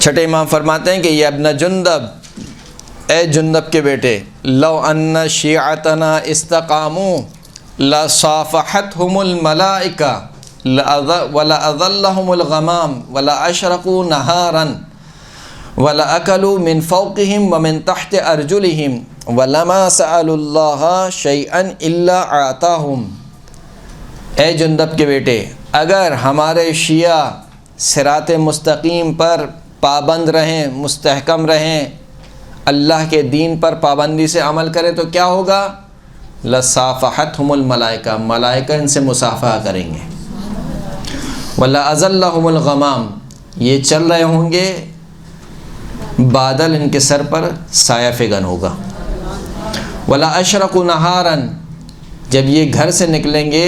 چھٹے امام فرماتے ہیں کہ یا ابن جندب، اے جندب کے بیٹے، لو ان شیعتنا استقاموا لصافحتهم الملائکہ وَلَأَظَلَّهُمُ الْغَمَامُ وَلَأَشْرَقُوا نَهَارًا وَلَأَكَلُوا مِنْ فَوْقِهِمْ وَمِنْ تَحْتِ أَرْجُلِهِمْ وَلَمَا سَأَلُوا اللَّهَ شَيْئًا إِلَّا أَعْطَاهُمْ۔ اے جندب کے بیٹے، اگر ہمارے شیعہ صراط مستقیم پر پابند رہیں، مستحکم رہیں، اللہ کے دین پر پابندی سے عمل کریں تو کیا ہوگا؟ لَصَافَحَتْهُمُ الْمَلَائِکَہ، ملائکہ ان سے مصافحہ کریں گے۔ وَلَأَظَلَّهُمُ الْغَمَامُ، یہ چل رہے ہوں گے، بادل ان کے سر پر سایہ فگن ہوگا۔ وَلَأَشْرَقُوا نَهَارًا، جب یہ گھر سے نکلیں گے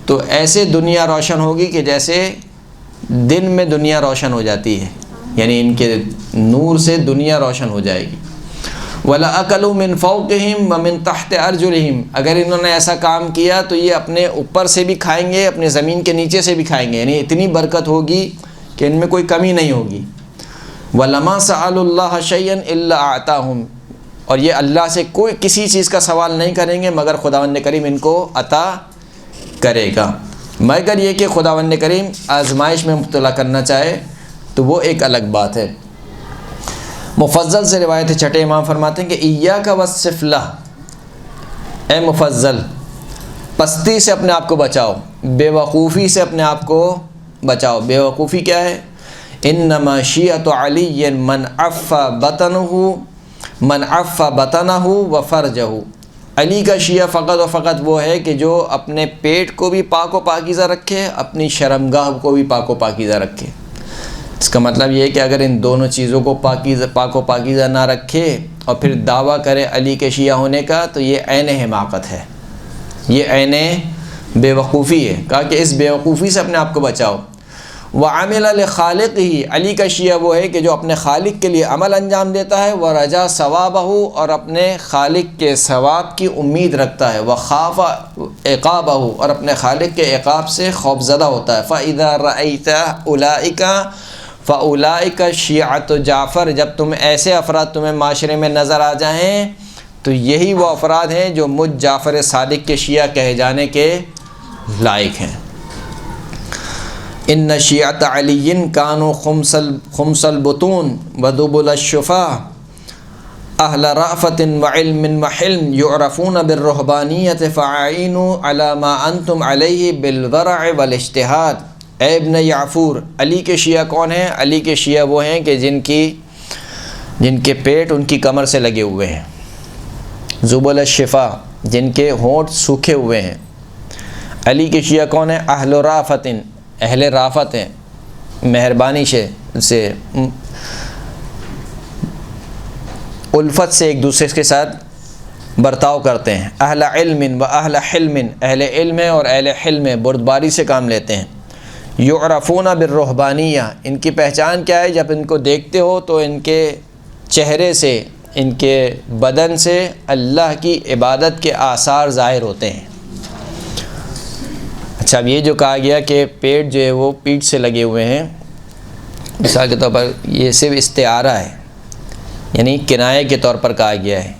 تو ایسے دنیا روشن ہوگی کہ جیسے دن میں دنیا روشن ہو جاتی ہے، یعنی ان کے نور سے دنیا روشن ہو جائے گی۔ وَلَأَكَلُوا مِنْ فَوْقِهِمْ وَمِنْ تَحْتِ أَرْجُلِهِمْ، اگر انہوں نے ایسا کام کیا تو یہ اپنے اوپر سے بھی کھائیں گے، اپنے زمین کے نیچے سے بھی کھائیں گے، یعنی اتنی برکت ہوگی کہ ان میں کوئی کمی نہیں ہوگی۔ وَلَمَا سَأَلُوا اللَّهَ شَيْئًا إِلَّا أَعْطَاهُمْ، اور یہ اللہ سے کوئی کسی چیز کا سوال نہیں کریں گے مگر خداوند کریم ان کو عطا کرے گا۔ مگر یہ کہ خداوند کریم آزمائش میں مبتلا کرنا چاہے تو وہ ایک الگ بات ہے۔ مفضل سے روایت ہے، چھٹے امام فرماتے ہیں کہ ایاک والسفلہ، اے مفضل پستی سے اپنے آپ کو بچاؤ، بے وقوفی سے اپنے آپ کو بچاؤ۔ بے وقوفی کیا ہے؟ انما شیعۃ علی من عف بطنہ و فرجہ، علی کا شیعہ فقط و فقط وہ ہے کہ جو اپنے پیٹ کو بھی پاک و پاکیزہ رکھے، اپنی شرمگاہ کو بھی پاک و پاکیزہ رکھے۔ اس کا مطلب یہ ہے کہ اگر ان دونوں چیزوں کو پاک و پاکیزہ نہ رکھے اور پھر دعویٰ کرے علی کے شیعہ ہونے کا تو یہ عین حماقت ہے، یہ عین بے وقوفی ہے۔ کہا کہ اس بے وقوفی سے اپنے آپ کو بچاؤ۔ وَعَمِلَ لِخَالِقِهِ، علی کا شیعہ وہ ہے کہ جو اپنے خالق کے لیے عمل انجام دیتا ہے، وَرَجَا ثَوَابَهُ، اور اپنے خالق کے ثواب کی امید رکھتا ہے، وَخَافَ عِقَابَهُ، اور اپنے خالق کے عقاب سے خوف زدہ ہوتا ہے۔ فَإِذَا رَأَيْتَ أُولَئِكَ فَأُولَئِكَ شِيعَةُ جعفر، جب تم ایسے افراد تمہیں معاشرے میں نظر آ جائیں تو یہی وہ افراد ہیں جو مجھ جعفر صادق کے شیعہ کہے جانے کے لائق ہیں۔ ان شیعۃ علی کانوا خمس البطون ودبل الشفاء اہل رأفۃ وعلم وحلم یعرفون بالرہبانیۃ فعینوا علی ما انتم علیہ بالورع والاجتہاد۔ اے ابن یعفور، علی کے شیعہ کون ہیں؟ علی کے شیعہ وہ ہیں کہ جن کے پیٹ ان کی کمر سے لگے ہوئے ہیں، زبل الشفا، جن کے ہونٹ سوکھے ہوئے ہیں۔ علی کے شیعہ کون ہیں؟ اہل رافت، اہل رافت ہیں، مہربانی سے الفت سے ایک دوسرے کے ساتھ برتاؤ کرتے ہیں۔ اہل علم و اہل حلم، اہل علم اور اہل حلم، بردباری سے کام لیتے ہیں۔ یعرفون بالرہبانیہ، ان کی پہچان کیا ہے؟ جب ان کو دیکھتے ہو تو ان کے چہرے سے، ان کے بدن سے اللہ کی عبادت کے آثار ظاہر ہوتے ہیں۔ اچھا، اب یہ جو کہا گیا کہ پیٹ جو ہے وہ پیٹھ سے لگے ہوئے ہیں، مثال کے طور پر یہ صرف استعارہ ہے، یعنی کنایے کے طور پر کہا گیا ہے،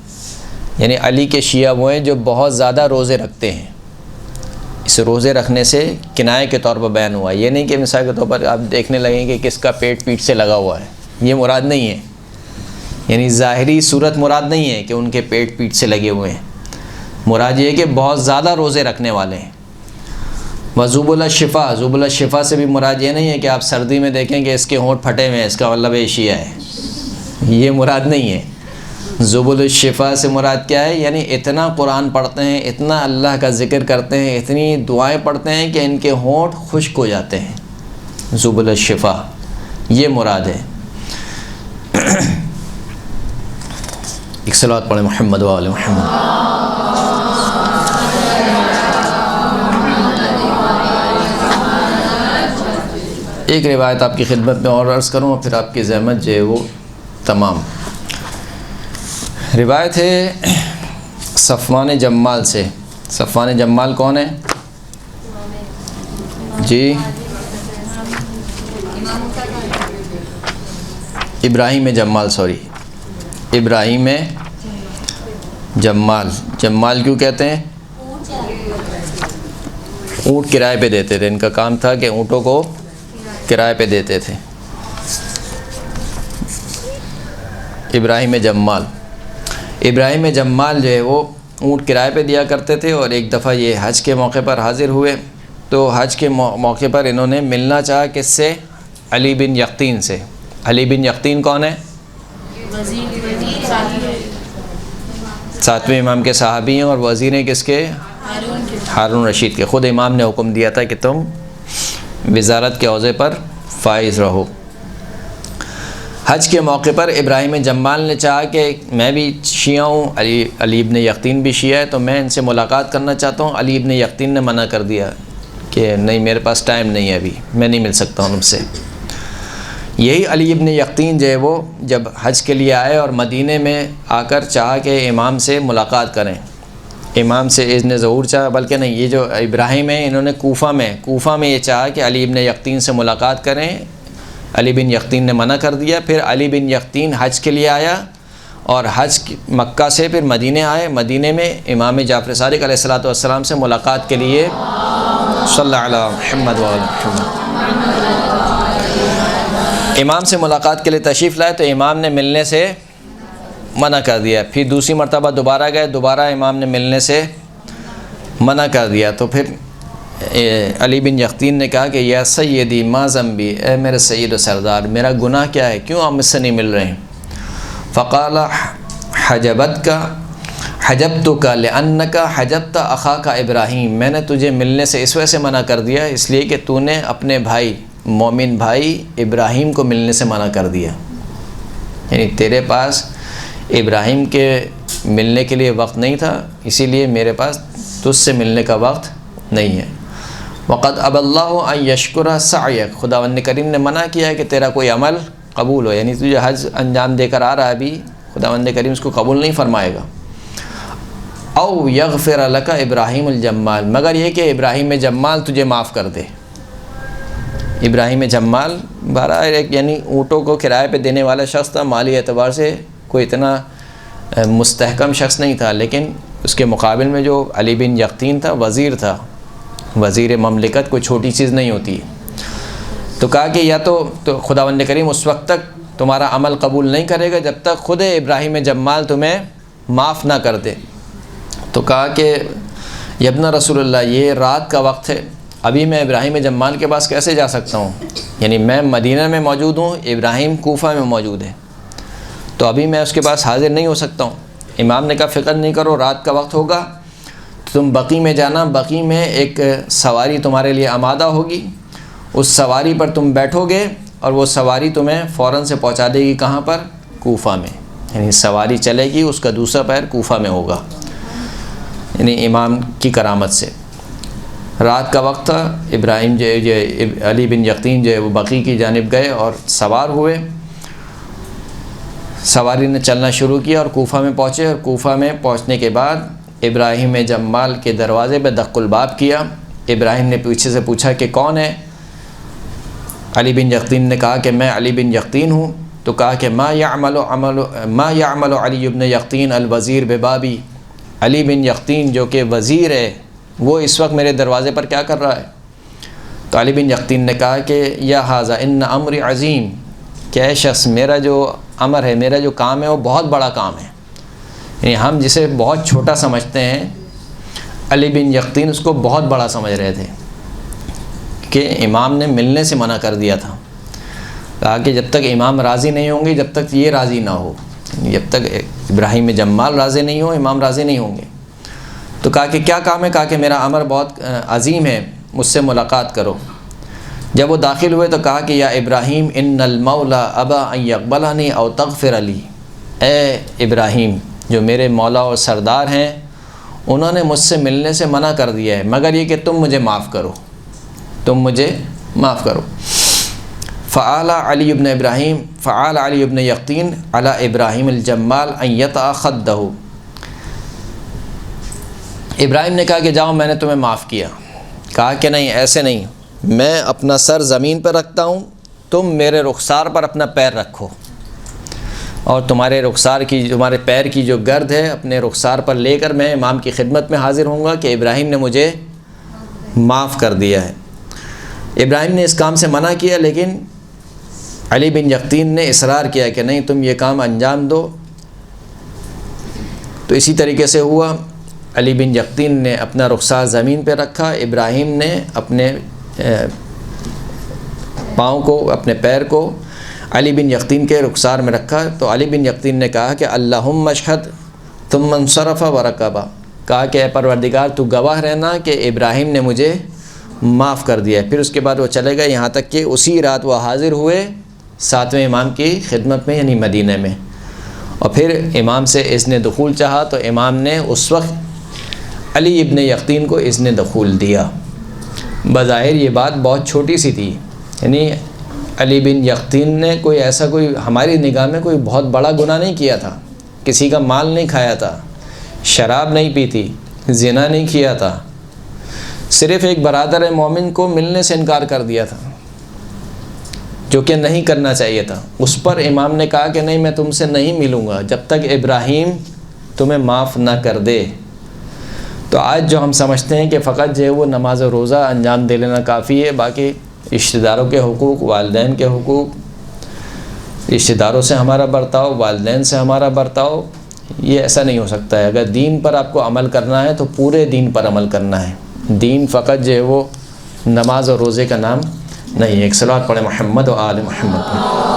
یعنی علی کے شیعہ وہ ہیں جو بہت زیادہ روزے رکھتے ہیں۔ اس روزے رکھنے سے کنایے کے طور پر بیان ہوا، یہ نہیں کہ مثال کے طور پر آپ دیکھنے لگیں کہ کس کا پیٹ پیٹھ سے لگا ہوا ہے، یہ مراد نہیں ہے، یعنی ظاہری صورت مراد نہیں ہے کہ ان کے پیٹ پیٹھ سے لگے ہوئے ہیں، مراد یہ ہے کہ بہت زیادہ روزے رکھنے والے ہیں۔ وزب الشفا، زب الشفا سے بھی مراد یہ نہیں ہے کہ آپ سردی میں دیکھیں کہ اس کے ہونٹ پھٹے ہوئے ہیں، اس کا مطلب یہ شیعہ ہے، یہ مراد نہیں ہے۔ زب الشفا سے مراد کیا ہے؟ یعنی اتنا قرآن پڑھتے ہیں، اتنا اللہ کا ذکر کرتے ہیں، اتنی دعائیں پڑھتے ہیں کہ ان کے ہونٹ خشک ہو جاتے ہیں، زب الشفا یہ مراد ہے۔ ایک صلوات پڑھیں محمد و آل محمد۔ ایک روایت آپ کی خدمت میں اور عرض کروں اور پھر آپ کی زحمت جو ہے وہ تمام۔ روایت ہے صفوان جمال سے۔ صفوان جمال کون ہے جی؟ ابراہیم جمال، سوری، ابراہیم جمال۔ جمال کیوں کہتے ہیں؟ اونٹ کرائے پہ دیتے تھے، ان کا کام تھا کہ اونٹوں کو کرائے پہ دیتے تھے۔ ابراہیم جمال، ابراہیم جمال جو ہے وہ اونٹ کرائے پہ دیا کرتے تھے، اور ایک دفعہ یہ حج کے موقع پر حاضر ہوئے تو حج کے موقع پر انہوں نے ملنا چاہا کس سے؟ علی بن یقطین سے۔ علی بن یقطین کون ہے؟ ساتویں امام کے صحابی ہیں اور وزیر ہیں کس کے؟ ہارون رشید کے۔ خود امام نے حکم دیا تھا کہ تم وزارت کے عہدے پر فائز رہو۔ حج کے موقع پر ابراہیم جمال نے چاہا کہ میں بھی شیعہ ہوں، علی ابن یقطین بھی شیعہ ہے، تو میں ان سے ملاقات کرنا چاہتا ہوں۔ علی ابن یقطین نے منع کر دیا کہ نہیں، میرے پاس ٹائم نہیں ہے، ابھی میں نہیں مل سکتا ہوں ان سے۔ یہی علی ابن یقطین جو ہے وہ جب حج کے لیے آئے اور مدینے میں آ کر چاہا کہ امام سے ملاقات کریں، امام سے اذن ظہور چاہا، بلکہ نہیں، یہ جو ابراہیم ہیں انہوں نے کوفہ میں یہ چاہا کہ علی ابن یقطین سے ملاقات کریں۔ علی بن یقطین نے منع کر دیا۔ پھر علی بن یقطین حج کے لیے آیا اور حج مکہ سے پھر مدینے آئے۔ مدینے میں امام جعفر صادق علیہ السلام سے ملاقات کے لیے صلی اللہ علیہ محمد و آل محمد، امام سے ملاقات کے لیے تشریف لائے تو امام نے ملنے سے منع کر دیا۔ پھر دوسری مرتبہ دوبارہ گئے، دوبارہ امام نے ملنے سے منع کر دیا۔ تو پھر علی بن یقطین نے کہا کہ یا سیدی ما ذنبی، اے میرے سید و سردار، میرا گناہ کیا ہے، کیوں آپ مجھ سے نہیں مل رہے ہیں؟ فقال حجبتک لأنک حجبت اخاک ابراہیم، میں نے تجھے ملنے سے اس وجہ سے منع کر دیا اس لیے کہ تو نے اپنے بھائی، مومن بھائی ابراہیم کو ملنے سے منع کر دیا، یعنی تیرے پاس ابراہیم کے ملنے کے لیے وقت نہیں تھا، اسی لیے میرے پاس تجھ سے ملنے کا وقت نہیں ہے۔ وقد ابى الله ان يشكر سعيك، خداوند کریم نے منع کیا ہے کہ تیرا کوئی عمل قبول ہو، یعنی تجھے حج انجام دے کر آ رہا ہے، ابھی خداوند کریم اس کو قبول نہیں فرمائے گا۔ او یغفر لك ابراہیم الجمال، مگر یہ کہ ابراہیم جمال تجھے معاف کر دے۔ ابراہیم جمال بہرحال ایک یعنی اونٹوں کو کرائے پہ دینے والا شخص تھا، مالی اعتبار سے کوئی اتنا مستحکم شخص نہیں تھا، لیکن اس کے مقابل میں جو علی بن یقطین تھا، وزیر تھا، وزیر مملکت کوئی چھوٹی چیز نہیں ہوتی۔ تو کہا کہ یا تو خداوند کریم اس وقت تک تمہارا عمل قبول نہیں کرے گا جب تک خود ابراہیم جمال تمہیں معاف نہ کر دے۔ تو کہا کہ ابن رسول اللہ، یہ رات کا وقت ہے، ابھی میں ابراہیم جمال کے پاس کیسے جا سکتا ہوں؟ یعنی میں مدینہ میں موجود ہوں، ابراہیم کوفہ میں موجود ہے، تو ابھی میں اس کے پاس حاضر نہیں ہو سکتا ہوں۔ امام نے کہا فکر نہیں کرو، رات کا وقت ہوگا تم بقی میں جانا، بقی میں ایک سواری تمہارے لیے آمادہ ہوگی، اس سواری پر تم بیٹھو گے اور وہ سواری تمہیں فوراً سے پہنچا دے گی، کہاں پر؟ کوفہ میں، یعنی سواری چلے گی، اس کا دوسرا پیر کوفہ میں ہوگا، یعنی امام کی کرامت سے۔ رات کا وقت تھا، ابراہیم علی بن یقطین جو ہے وہ بقی کی جانب گئے اور سوار ہوئے، سواری نے چلنا شروع کیا اور کوفہ میں پہنچے، اور کوفہ میں پہنچنے کے بعد ابراہیم جمال کے دروازے پہ دق الباب کیا۔ ابراہیم نے پیچھے سے پوچھا کہ کون ہے؟ علی بن یقطین نے کہا کہ میں علی بن یقطین ہوں۔ تو کہا کہ ما یعمل علی بن یقطین الوزیر ببابی، علی بن یقطین جو کہ وزیر ہے وہ اس وقت میرے دروازے پر کیا کر رہا ہے؟ تو علی بن یقطین نے کہا کہ یا ھذا ان امر عظیم، کہ اے شخص، میرا جو امر ہے، میرا جو کام ہے وہ بہت بڑا کام ہے، یعنی ہم جسے بہت چھوٹا سمجھتے ہیں، علی بن یقطین اس کو بہت بڑا سمجھ رہے تھے کہ امام نے ملنے سے منع کر دیا تھا۔ کہا کہ جب تک امام راضی نہیں ہوں گے، جب تک یہ راضی نہ ہو، جب تک ابراہیم جمال راضی نہیں ہو، امام راضی نہیں ہوں گے۔ تو کہا کہ کیا کام ہے؟ کہا کہ میرا امر بہت عظیم ہے، مجھ سے ملاقات کرو۔ جب وہ داخل ہوئے تو کہا کہ یا ابراہیم ان المولا ابا ان یقبلنی او تغفر لی، اے ابراہیم، جو میرے مولا اور سردار ہیں انہوں نے مجھ سے ملنے سے منع کر دیا ہے مگر یہ کہ تم مجھے معاف کرو، تم مجھے معاف کرو۔ فعال علی ابن ابراہیم فعال علی ابن یقطین علی ابراہیم الجمال ان یطأ خدہ، ابراہیم نے کہا کہ جاؤ میں نے تمہیں معاف کیا، کہا کہ نہیں ایسے نہیں، میں اپنا سر زمین پر رکھتا ہوں، تم میرے رخسار پر اپنا پیر رکھو اور تمہارے رخسار کی تمہارے پیر کی جو گرد ہے اپنے رخسار پر لے کر میں امام کی خدمت میں حاضر ہوں گا کہ ابراہیم نے مجھے معاف کر دیا ہے۔ ابراہیم نے اس کام سے منع کیا لیکن علی بن یقطین نے اصرار کیا کہ نہیں تم یہ کام انجام دو، تو اسی طریقے سے ہوا۔ علی بن یقطین نے اپنا رخسار زمین پہ رکھا، ابراہیم نے اپنے پاؤں کو اپنے پیر کو علی بن یقطین کے رخسار میں رکھا، تو علی بن یقطین نے کہا کہ اللہم اشہد ثم انصرف ورکبہ، کہا کہ اے پروردگار تو گواہ رہنا کہ ابراہیم نے مجھے معاف کر دیا ہے۔ پھر اس کے بعد وہ چلے گئے یہاں تک کہ اسی رات وہ حاضر ہوئے 7ویں امام کی خدمت میں یعنی مدینہ میں، اور پھر امام سے اذن دخول چاہا تو امام نے اس وقت علی ابن یقطین کو اذن دخول دیا۔ بظاہر یہ بات بہت چھوٹی سی تھی، یعنی علی بن یقطین نے کوئی ایسا کوئی ہماری نگاہ میں کوئی بہت بڑا گناہ نہیں کیا تھا، کسی کا مال نہیں کھایا تھا، شراب نہیں پی تھی، زنا نہیں کیا تھا، صرف ایک برادر مومن کو ملنے سے انکار کر دیا تھا جو کہ نہیں کرنا چاہیے تھا۔ اس پر امام نے کہا کہ نہیں میں تم سے نہیں ملوں گا جب تک ابراہیم تمہیں معاف نہ کر دے۔ تو آج جو ہم سمجھتے ہیں کہ فقط جو ہے وہ نماز و روزہ انجام دے لینا کافی ہے، باقی رشتہ داروں کے حقوق، والدین کے حقوق، رشتہ داروں سے ہمارا برتاؤ، والدین سے ہمارا برتاؤ، یہ ایسا نہیں ہو سکتا ہے۔ اگر دین پر آپ کو عمل کرنا ہے تو پورے دین پر عمل کرنا ہے، دین فقط جو ہے وہ نماز اور روزے کا نام نہیں ہے۔ ایک صلوات پڑھیں محمد و آل محمد۔